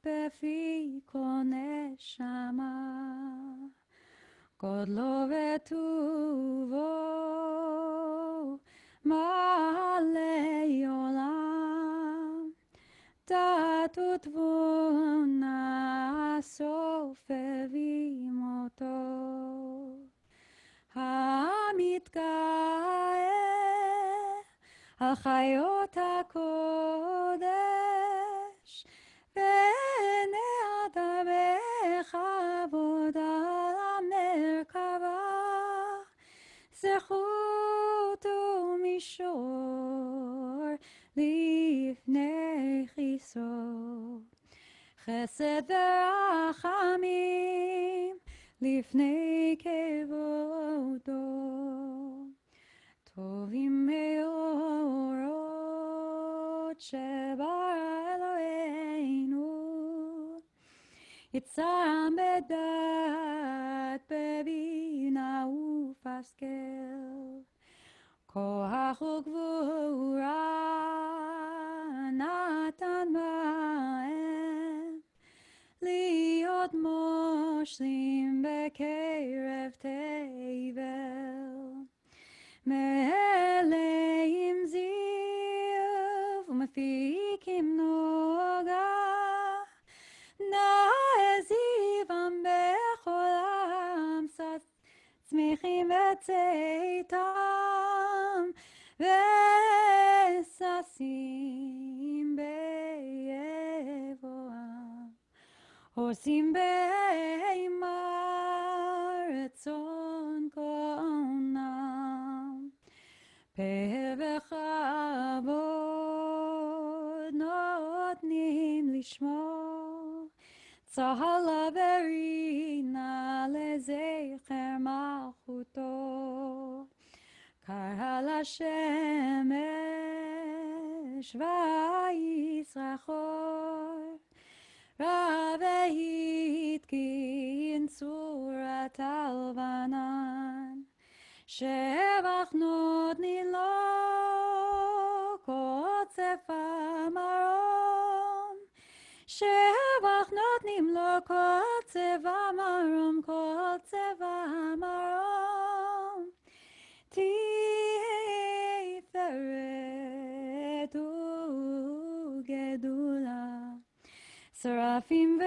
befi kol neshama, Godlo v'tuvo ma'alei olam, Dat utvuna sofevim oto, hamitgaeh al chayot hakodesh, ve'enei adam bechavod al hamerkava, zechut umishor לפני חיסו, חסד ורחמים לפני כבודו, טובים מאורות שברא אלוהינו, יצרם בדעת, בבינה ופסקל, כוח וגבורה נתן בהם, להיות מושלים בקרב תבל, מלאים זיו ומפיקים נוגה, נעזיבם בחולם, צמיחים בצאתם, וששים ביבואם, הורסים בהמה רצון קונם, פאר וכבוד נותנים לשמור, צהלה ורינה לזכר מלכותו, קרא לשמש וישרח אור, והתקין צורת הלבנן, שבח נותני לו קוצף המרום, שבח נותנים לו קוצף המרום, קוצף המרום, תפארת וגדולה, שרפים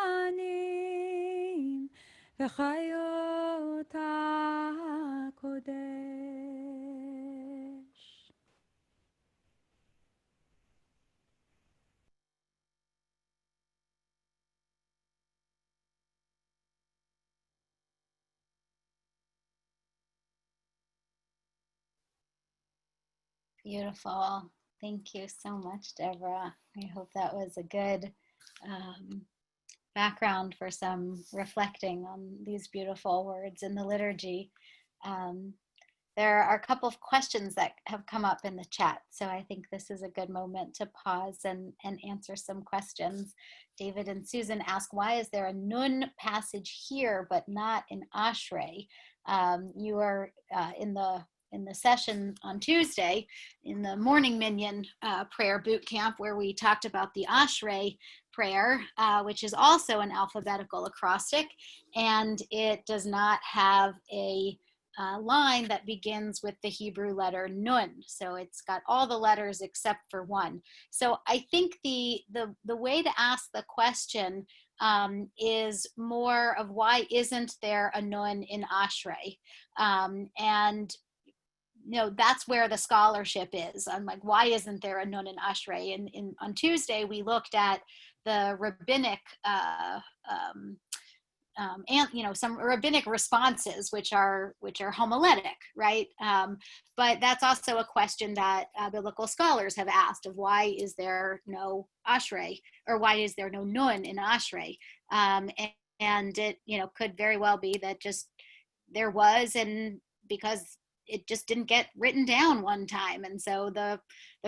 ואופנים וחיות הקודש. Beautiful. Thank you so much, Deborah. I hope that was a good background for some reflecting on these beautiful words in the liturgy. There are a couple of questions that have come up in the chat, so I think this is a good moment to pause and answer some questions. David and Susan ask, why is there a nun passage here but not in Ashrei? You are in the session on Tuesday in the morning minyan prayer boot camp, where we talked about the Ashrei prayer, which is also an alphabetical acrostic, and it does not have a line that begins with the Hebrew letter nun. So it's got all the letters except for one. So I think the way to ask the question is more of, why isn't there a nun in Ashrei? And that's where the scholarship is. I'm like, why isn't there a nun in Ashrei? And on Tuesday, we looked at the rabbinic and some rabbinic responses, which are homiletic, right? But that's also a question that biblical scholars have asked, of why is there no Ashrei, or why is there no nun in Ashrei? And it could very well be that just there was, and because it just didn't get written down one time, and so the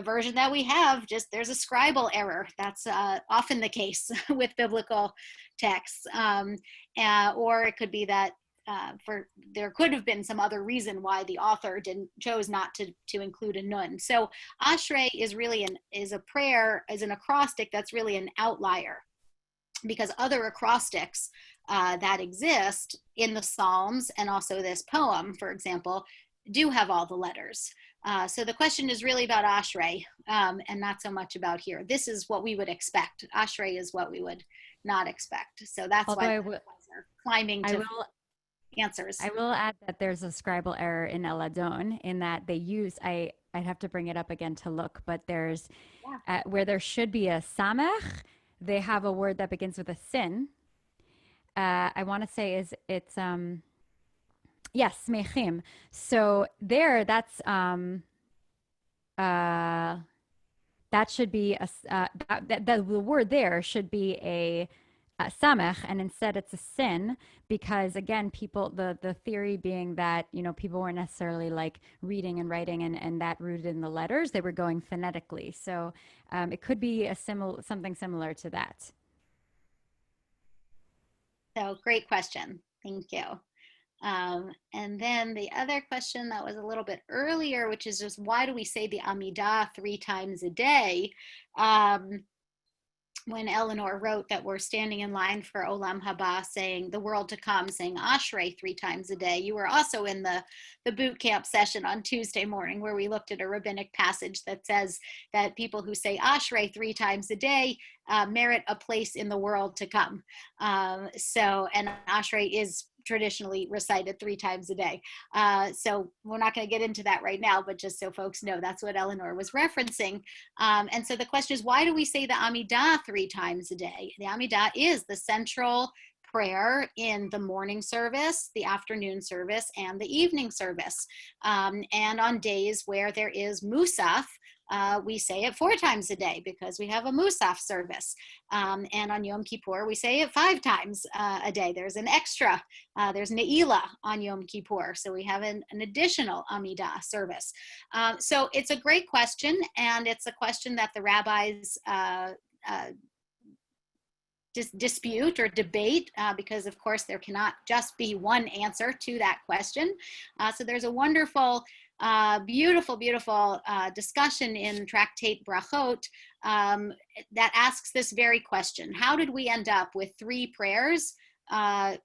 version that we have, just there's a scribal error. That's often the case with biblical texts, or it could be that there could have been some other reason why the author chose not to include a nun. So Ashrei is really a prayer, is an acrostic that's really an outlier, because other acrostics that exist in the Psalms, and also this poem, for example, do have all the letters. So the question is really about Ashrei, and not so much about here. This is what we would expect. Ashrei is what we would not expect. So that's why we're climbing to answers. I will add that there's a scribal error in Eladon, in that they use, I'd have to bring it up again to look, but there's where there should be a samech, they have a word that begins with a sin. I want to say it's yes, smechim. So there, that's that should be the word there should be a samech, and instead it's a sin because, again, people, the theory being that, people weren't necessarily like reading and writing and that rooted in the letters, they were going phonetically. So it could be something similar to that. So great question. Thank you. And then the other question that was a little bit earlier, which is just why do we say the Amidah 3 times a day? When Eleanor wrote that we're standing in line for Olam Haba, saying the world to come, saying Ashrei 3 times a day. You were also in the boot camp session on Tuesday morning where we looked at a rabbinic passage that says that people who say Ashrei 3 times a day merit a place in the world to come. And Ashrei is traditionally recited 3 times a day. So we're not going to get into that right now, but just so folks know, that's what Eleanor was referencing. And so the question is, why do we say the Amidah 3 times a day? The Amidah is the central prayer in the morning service, the afternoon service, and the evening service. And on days where there is Musaf, we say it 4 times a day because we have a Musaf service. And on Yom Kippur, we say it 5 times a day. There's an extra, there's Ne'ilah on Yom Kippur. So we have an additional Amidah service. So it's a great question, and it's a question that the rabbis dispute or debate because, of course, there cannot just be one answer to that question. So there's a wonderful beautiful discussion in Tractate Brachot that asks this very question. How did we end up with 3 prayers,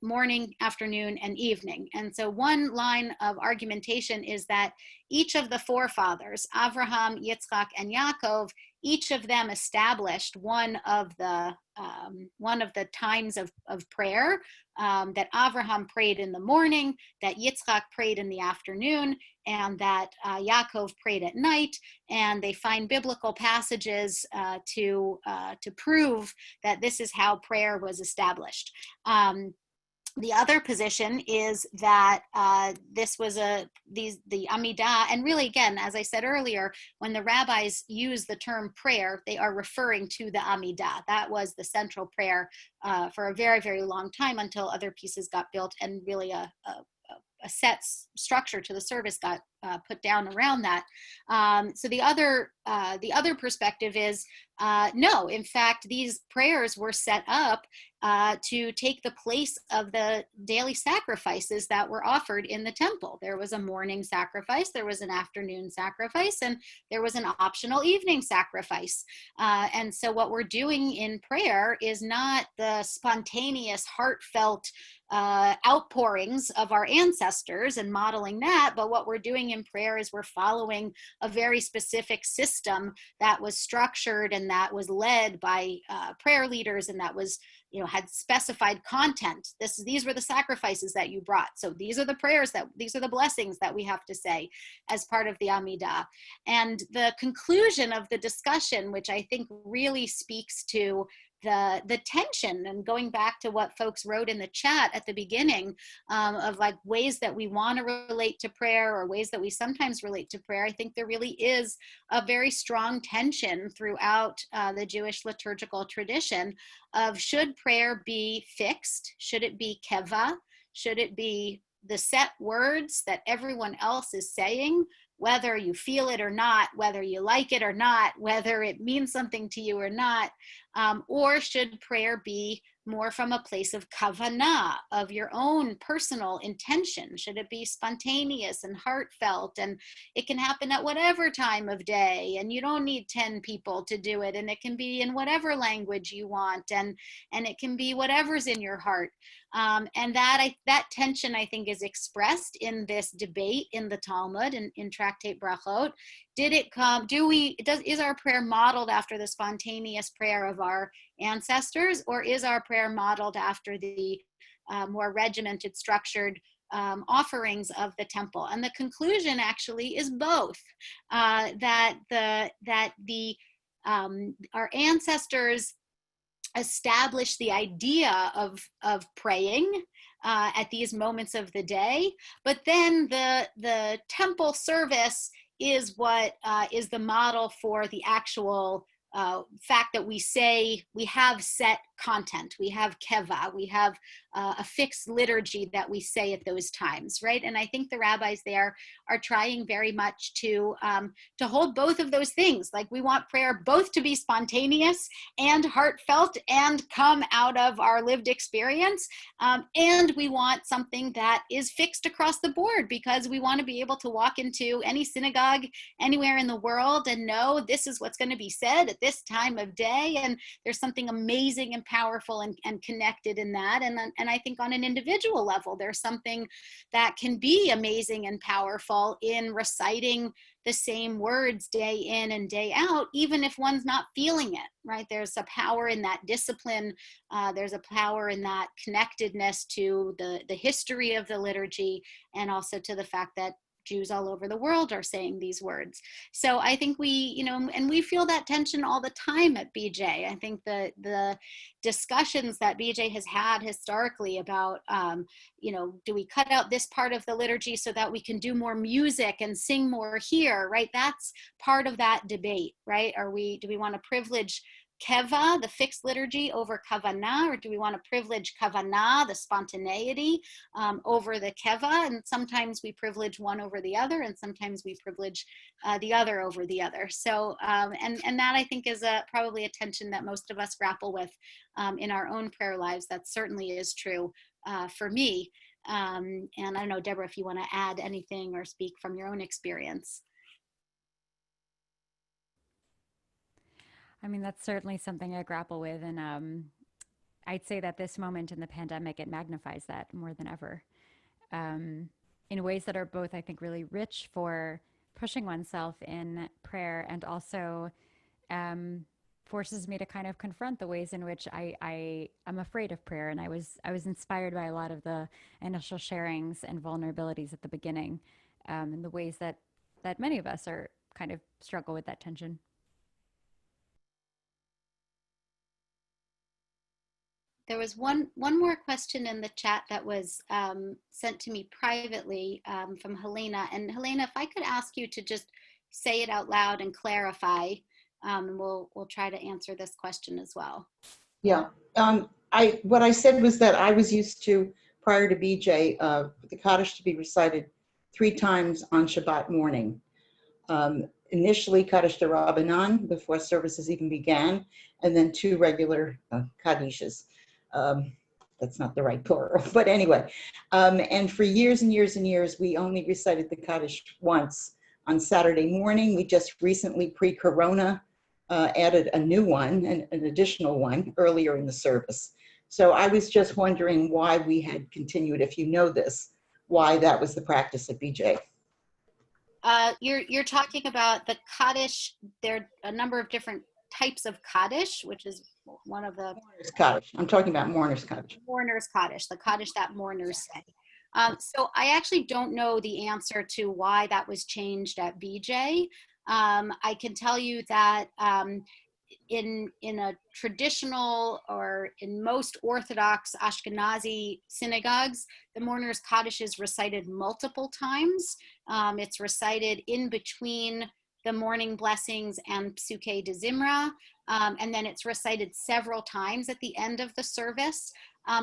morning, afternoon, and evening? And so one line of argumentation is that each of the forefathers, Avraham, Yitzchak, and Yaakov, each of them established one of the times of prayer, that Avraham prayed in the morning, that Yitzchak prayed in the afternoon, and that Yaakov prayed at night. And they find biblical passages to prove that this is how prayer was established. The other position is that this was the Amidah, and really, again, as I said earlier, when the rabbis use the term prayer, they are referring to the Amidah. That was the central prayer for a very, very long time until other pieces got built, and really a set structure to the service got put down around that. So the other perspective is no, in fact, these prayers were set up to take the place of the daily sacrifices that were offered in the temple. There was a morning sacrifice, there was an afternoon sacrifice, and there was an optional evening sacrifice. And so what we're doing in prayer is not the spontaneous, heartfelt outpourings of our ancestors and modeling that, but what we're doing in prayer is we're following a very specific system that was structured and that was led by prayer leaders, and that was, had specified content. These were the sacrifices that you brought. So these are the prayers, these are the blessings that we have to say as part of the Amidah. And the conclusion of the discussion, which I think really speaks to the tension, and going back to what folks wrote in the chat at the beginning, of like ways that we want to relate to prayer or ways that we sometimes relate to prayer, I think there really is a very strong tension throughout the Jewish liturgical tradition of, should prayer be fixed? Should it be keva? Should it be the set words that everyone else is saying, whether you feel it or not, whether you like it or not, whether it means something to you or not? Or should prayer be more from a place of kavanah, of your own personal intention? Should it be spontaneous and heartfelt, and it can happen at whatever time of day, and you don't need 10 people to do it, and it can be in whatever language you want, and it can be whatever's in your heart? And that tension, I think, is expressed in this debate in the Talmud, in Tractate Brachot. Did it come, is our prayer modeled after the spontaneous prayer of our ancestors, or is our prayer modeled after the more regimented, structured offerings of the temple? And the conclusion actually is both. That our ancestors established the idea of praying at these moments of the day, but then the temple service is what is the model for the actual fact that we have set content, we have keva, we have a fixed liturgy that we say at those times, right? And I think the rabbis there are trying very much to hold both of those things. Like, we want prayer both to be spontaneous and heartfelt and come out of our lived experience, and we want something that is fixed across the board, because we want to be able to walk into any synagogue anywhere in the world and know this is what's going to be said at this time of day. And there's something amazing and powerful and connected in that. And I think on an individual level, there's something that can be amazing and powerful in reciting the same words day in and day out, even if one's not feeling it, right? There's a power in that discipline. There's a power in that connectedness to the history of the liturgy, and also to the fact that Jews all over the world are saying these words. So I think and we feel that tension all the time at BJ. I think the discussions that BJ has had historically about, do we cut out this part of the liturgy so that we can do more music and sing more here, right? That's part of that debate, right? Do we want to privilege keva, the fixed liturgy, over kavanah, or do we want to privilege kavanah, the spontaneity, over the keva? And sometimes we privilege one over the other, and sometimes we privilege the other over the other. So, and that, I think, is probably a tension that most of us grapple with in our own prayer lives. That certainly is true for me. And I don't know, Deborah, if you want to add anything or speak from your own experience. I mean, that's certainly something I grapple with. And I'd say that this moment in the pandemic, it magnifies that more than ever, in ways that are both, I think, really rich for pushing oneself in prayer, and also forces me to kind of confront the ways in which I am afraid of prayer. And I was inspired by a lot of the initial sharings and vulnerabilities at the beginning, and the ways that many of us are kind of struggle with that tension. There was one more question in the chat that was sent to me privately from Helena. And Helena, if I could ask you to just say it out loud and clarify, we'll try to answer this question as well. Yeah. What I said was that I was used to, prior to BJ, the Kaddish to be recited 3 times on Shabbat morning. Initially, Kaddish de Rabbanan, before services even began, and then 2 regular Kaddishes. That's not the right plural, but anyway. And for years and years and years, we only recited the Kaddish once on Saturday morning. We just recently, pre-corona, added a new one, an additional one, earlier in the service. So I was just wondering why we had continued, if you know this, why that was the practice at BJ. You're talking about the Kaddish. There are a number of different types of Kaddish, which is one of the Mourner's Kaddish. I'm talking about Mourner's Kaddish. Mourner's Kaddish, the Kaddish that mourners say. So I actually don't know the answer to why that was changed at BJ. I can tell you that in a traditional, or in most Orthodox Ashkenazi synagogues, the mourner's Kaddish is recited multiple times. It's recited in between the morning blessings and Psuke de Zimra, and then it's recited several times at the end of the service.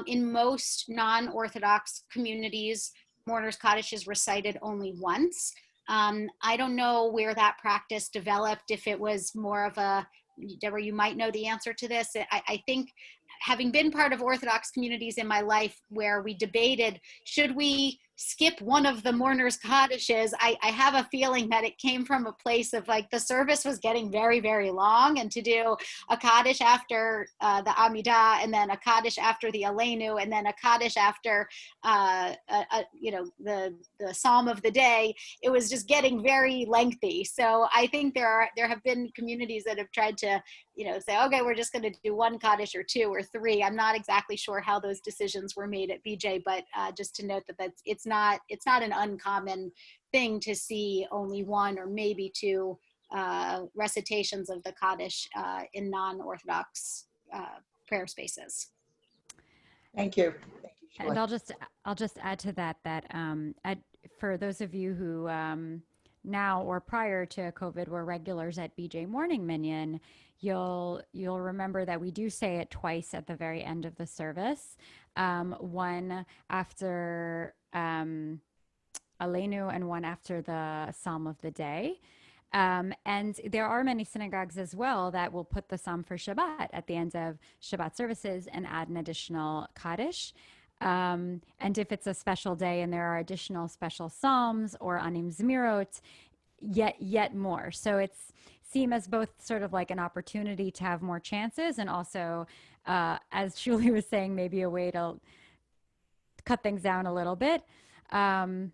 In most non-Orthodox communities, mourner's Kaddish is recited only once. I don't know where that practice developed, if it was more of a, Deborah, you might know the answer to this. I think, having been part of Orthodox communities in my life where we debated, should we skip one of the mourner's Kaddishes, I have a feeling that it came from a place of, like, the service was getting very, very long, and to do a Kaddish after the Amidah, and then a Kaddish after the Aleinu, and then a Kaddish after the Psalm of the day, it was just getting very lengthy. So I think there have been communities that have tried to say, okay, we're just going to do 1 Kaddish or 2 or 3. I'm not exactly sure how those decisions were made at BJ, but just to note that it's not an uncommon thing to see only 1 or maybe 2 recitations of the Kaddish in non-Orthodox prayer spaces. Thank you. And I'll just add to that for those of you who now or prior to COVID were regulars at BJ Morning Minyan, you'll remember that we do say it twice at the very end of the service. One after Aleinu and one after the Psalm of the day. And there are many synagogues as well that will put the Psalm for Shabbat at the end of Shabbat services and add an additional Kaddish. And if it's a special day and there are additional special Psalms or Anim Zmirot, yet more. So it's seen as both sort of like an opportunity to have more chances and also, as Shuli was saying, maybe a way to cut things down a little bit. Yeah.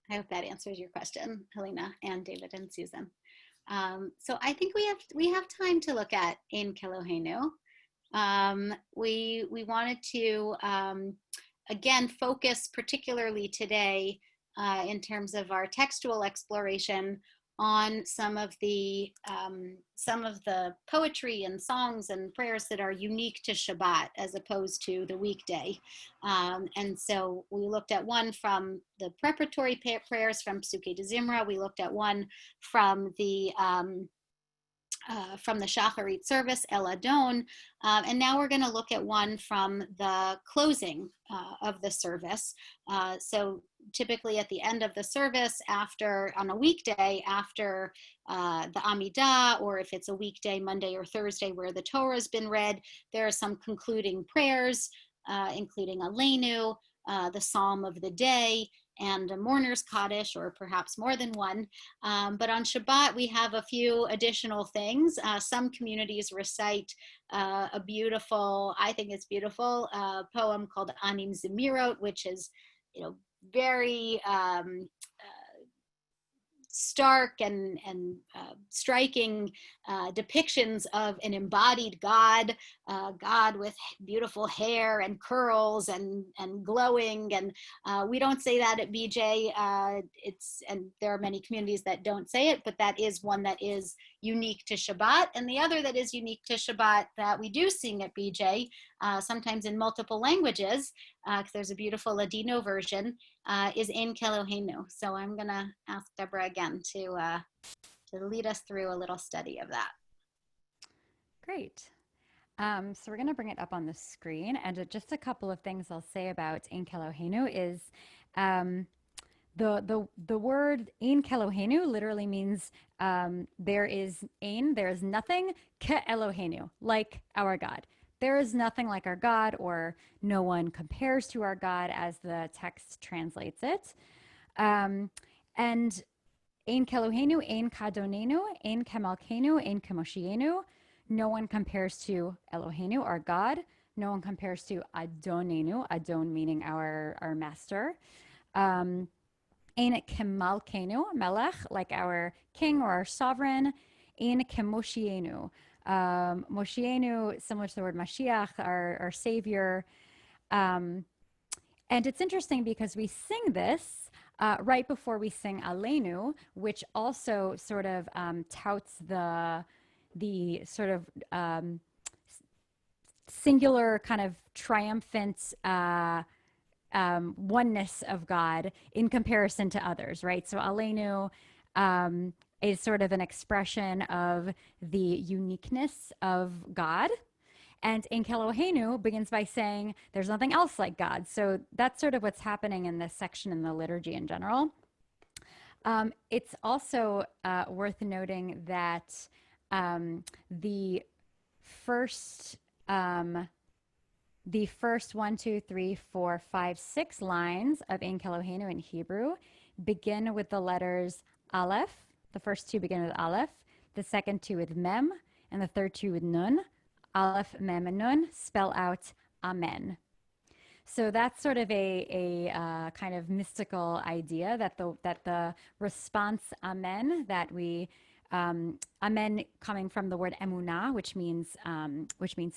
I hope that answers your question, Helena and David and Susan. So I think we have time to look at Ein Kelohenu. We wanted to again focus particularly today in terms of our textual exploration on some of the poetry and songs and prayers that are unique to Shabbat as opposed to the weekday. And so we looked at one from the preparatory prayers from Psukei de Zimra. We looked at one from the Shaharit service, El Adon, and now we're going to look at one from the closing of the service. So typically at the end of the service, on a weekday, after the Amidah, or if it's a weekday, Monday or Thursday, where the Torah has been read, there are some concluding prayers, including Aleinu, the Psalm of the day, and a mourner's Kaddish, or perhaps more than one. But on Shabbat, we have a few additional things. Some communities recite a beautiful, I think it's beautiful, poem called Anim Zemirot, which is, very stark and striking depictions of an embodied God, God with beautiful hair and curls and glowing. And we don't say that at BJ. And there are many communities that don't say it, but that is one that is unique to Shabbat. And the other that is unique to Shabbat that we do sing at BJ, sometimes in multiple languages, because there's a beautiful Ladino version, is Ein Kelohenu. So I'm going to ask Deborah again to lead us through a little study of that. Great. So we're going to bring it up on the screen. And just a couple of things I'll say about Ein Kelohenu is the word Ein Kelohenu literally means there is nothing ke Elohenu, like our God. There is nothing like our God, or no one compares to our God, as the text translates it. And Ein Kelohenu, Ein Kadonenu, Ein Kemalkenu, Ein Kemoshienu. No one compares to Elohenu, our God. No one compares to Adonenu, Adon meaning our master. Ein Kemalkenu, Melech, like our king or our sovereign. Ein Kemoshienu. Moshienu, similar to the word Mashiach, our savior. And it's interesting because we sing this right before we sing Aleinu, which also sort of touts the sort of singular kind of triumphant oneness of God in comparison to others, right? So Aleinu is sort of an expression of the uniqueness of God. And Ein Kelohenu begins by saying there's nothing else like God. So that's sort of what's happening in this section in the liturgy in general. It's also worth noting that the first 1, 2, 3, 4, 5, 6 lines of Ein Kelohenu in Hebrew begin with the letters Aleph. The first 2 begin with Aleph, the second 2 with Mem, and the third 2 with Nun. Aleph, Mem, and Nun spell out Amen. So that's sort of a kind of mystical idea that the response Amen that we Amen coming from the word emunah, which means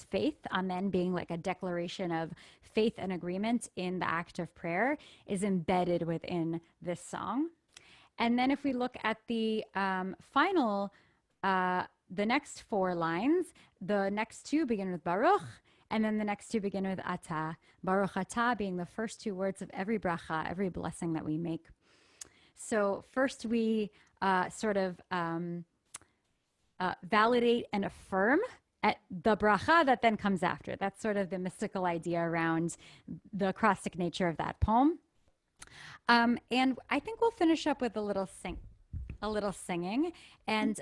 faith. Amen being like a declaration of faith and agreement in the act of prayer is embedded within this song. And then if we look at the final, the next 4 lines, the next 2 begin with Baruch, And then the next two begin with ata, Baruch ata being the first two words of every bracha, every blessing that we make. So first we validate and affirm at the bracha that then comes after. That's sort of the mystical idea around the acrostic nature of that poem. And I think we'll finish up with a little singing. And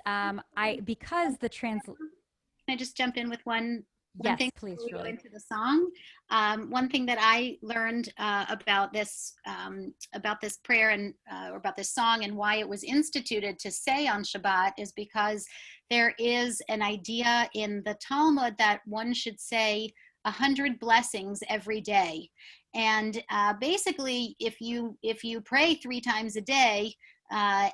because the Can I just jump in with one yes, thing please, before we go Shuli. into the song? One thing that I learned about this prayer and or about this song and why it was instituted to say on Shabbat is because there is an idea in the Talmud that one should say 100 blessings every day. And basically, if you pray 3 times a day,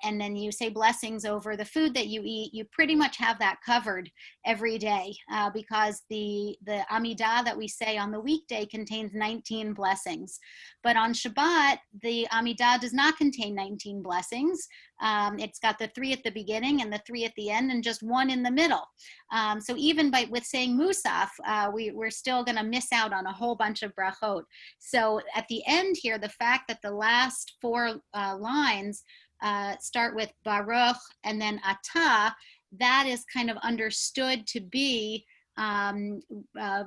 and then you say blessings over the food that you eat, you pretty much have that covered every day, because the Amidah that we say on the weekday contains 19 blessings. But on Shabbat, the Amidah does not contain 19 blessings. It's got the 3 at the beginning and the 3 at the end and just 1 in the middle. So even with saying Musaf, we're still going to miss out on a whole bunch of brachot. So at the end here, the fact that the last 4 lines start with Baruch and then Atah, that is kind of understood to be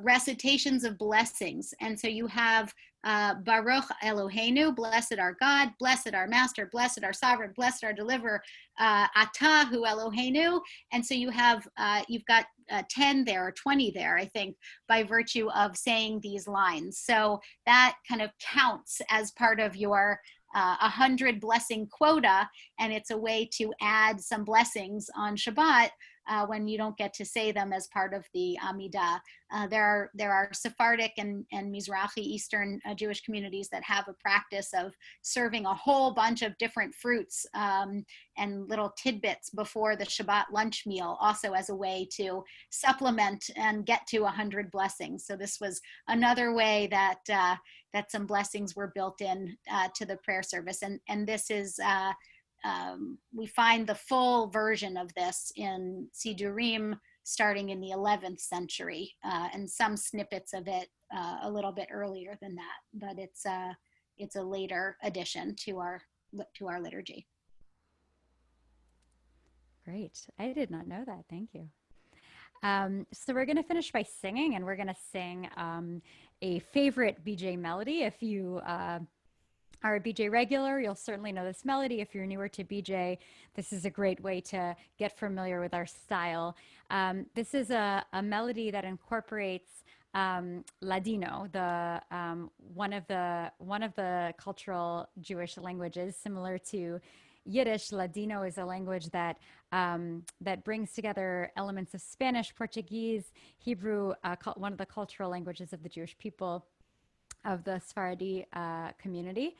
recitations of blessings. And so you have Baruch Eloheinu, blessed our God, blessed our Master, blessed our Sovereign, blessed our Deliverer, Atah Hu Eloheinu. And so you've got 10 there or 20 there, I think, by virtue of saying these lines. So that kind of counts as part of your 100 blessing quota, and it's a way to add some blessings on Shabbat when you don't get to say them as part of the Amidah. There are Sephardic and Mizrahi Eastern Jewish communities that have a practice of serving a whole bunch of different fruits and little tidbits before the Shabbat lunch meal, also as a way to supplement and get to 100 blessings. So this was another way that some blessings were built in to the prayer service. And this is, we find the full version of this in Sidurim starting in the 11th century, and some snippets of it a little bit earlier than that, but it's a later addition to our liturgy. Great. I did not know that. Thank you. So we're going to finish by singing, and we're going to sing a favorite BJ melody. If you are a BJ regular, you'll certainly know this melody. If you're newer to BJ, this is a great way to get familiar with our style. This is a melody that incorporates Ladino, one of the cultural Jewish languages, similar to Yiddish. Ladino is a language that brings together elements of Spanish, Portuguese, Hebrew, one of the cultural languages of the Jewish people of the Sephardi community.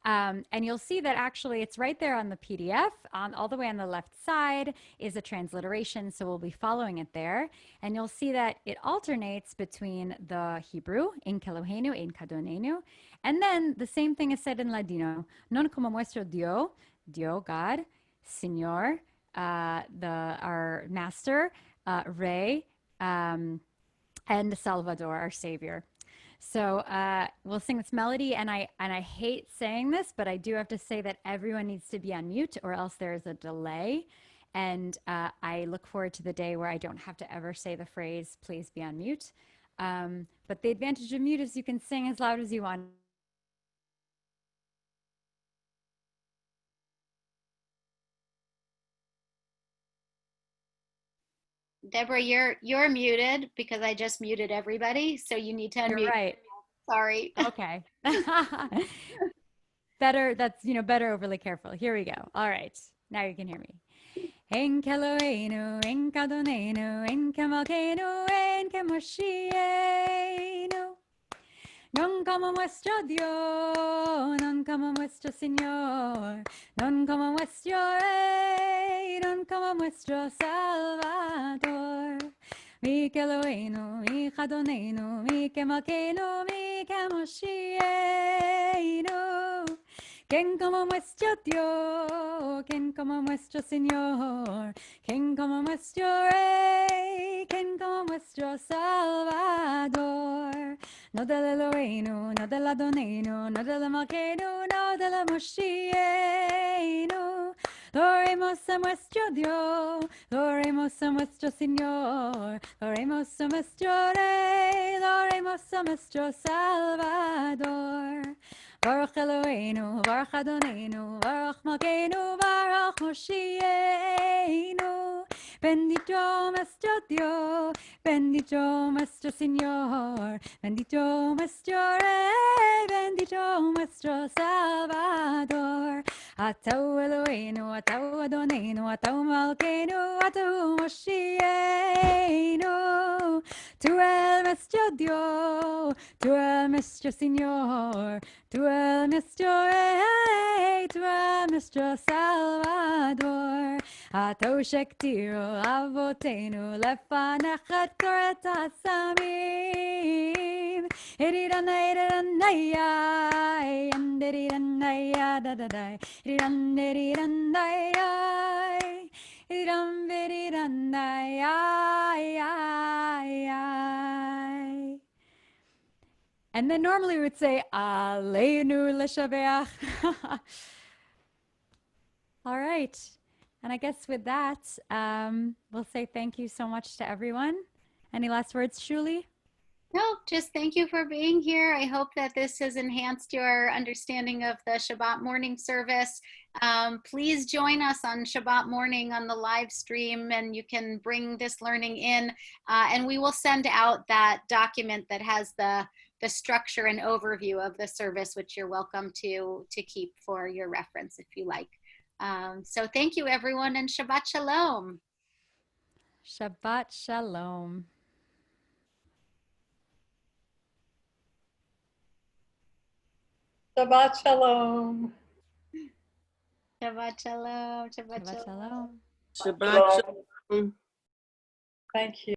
And you'll see that actually it's right there on the PDF. All the way on the left side is a transliteration, so we'll be following it there. And you'll see that it alternates between the Hebrew, in Kelohenu, in Kadonenu, and then the same thing is said in Ladino. Non como nuestro Dios, God, Señor, our Master, Rey, and Salvador, our Savior. So we'll sing this melody, and I hate saying this, but I do have to say that everyone needs to be on mute, or else there is a delay. And I look forward to the day where I don't have to ever say the phrase, please be on mute. But the advantage of mute is you can sing as loud as you want. Deborah, you're muted because I just muted everybody, so you need to unmute. You're right. Sorry. Okay. Better, that's, better overly careful. Here we go. All right. Now you can hear me. En Kelohenu, en Kadonenu, en Kemalkenu, en Kemoshienu. Non como nuestro Dios, non como nuestro Señor, non como nuestro Rey, non como nuestro Salvador. Mi Kelohenu, mi Chadonenu, mi Kemalkenu, mi Kemoshienu. ¿Quién como nuestro Dios? ¿Quién como nuestro Señor? ¿Quién como nuestro Rey? ¿Quién como nuestro Salvador? No del Eloheinu, no del Adonenu, no del Malkeinu, no del Moshiachenu. Lo oremos a nuestro Dios, lo oremos a nuestro Señor, lo oremos a nuestro Rey, lo oremos a nuestro Salvador. Baruch Eloheinu, Baruch Adonenu, Baruch Malkeinu, Baruch Moshiachenu. Bendito nuestro Dios, bendito nuestro Señor, bendito nuestro Rey, bendito nuestro Salvador. Atau Eloheinu, Atau Adonenu, Atau Malkeinu, Atau Moshiachenu. Tu eres nuestro Dios, tu eres nuestro Señor, tu eres nuestro Rey, tu eres nuestro Salvador. Atau Shektiru Avotenu Lefanecha Koret Hasamim. Iridanai, iridanai, dadadai, iridanai, iridanai. And then normally we would say, Aleinu l'shabeach. All right. And I guess with that, we'll say thank you so much to everyone. Any last words, Shuli? No, just thank you for being here. I hope that this has enhanced your understanding of the Shabbat morning service. Please join us on Shabbat morning on the live stream, and you can bring this learning in. And we will send out that document that has the structure and overview of the service, which you're welcome to keep for your reference if you like. So thank you, everyone, and Shabbat Shalom. Shabbat Shalom. Shabbat Shalom. Shabbat Shalom. Shabbat Shalom. Shabbat shalom. Thank you.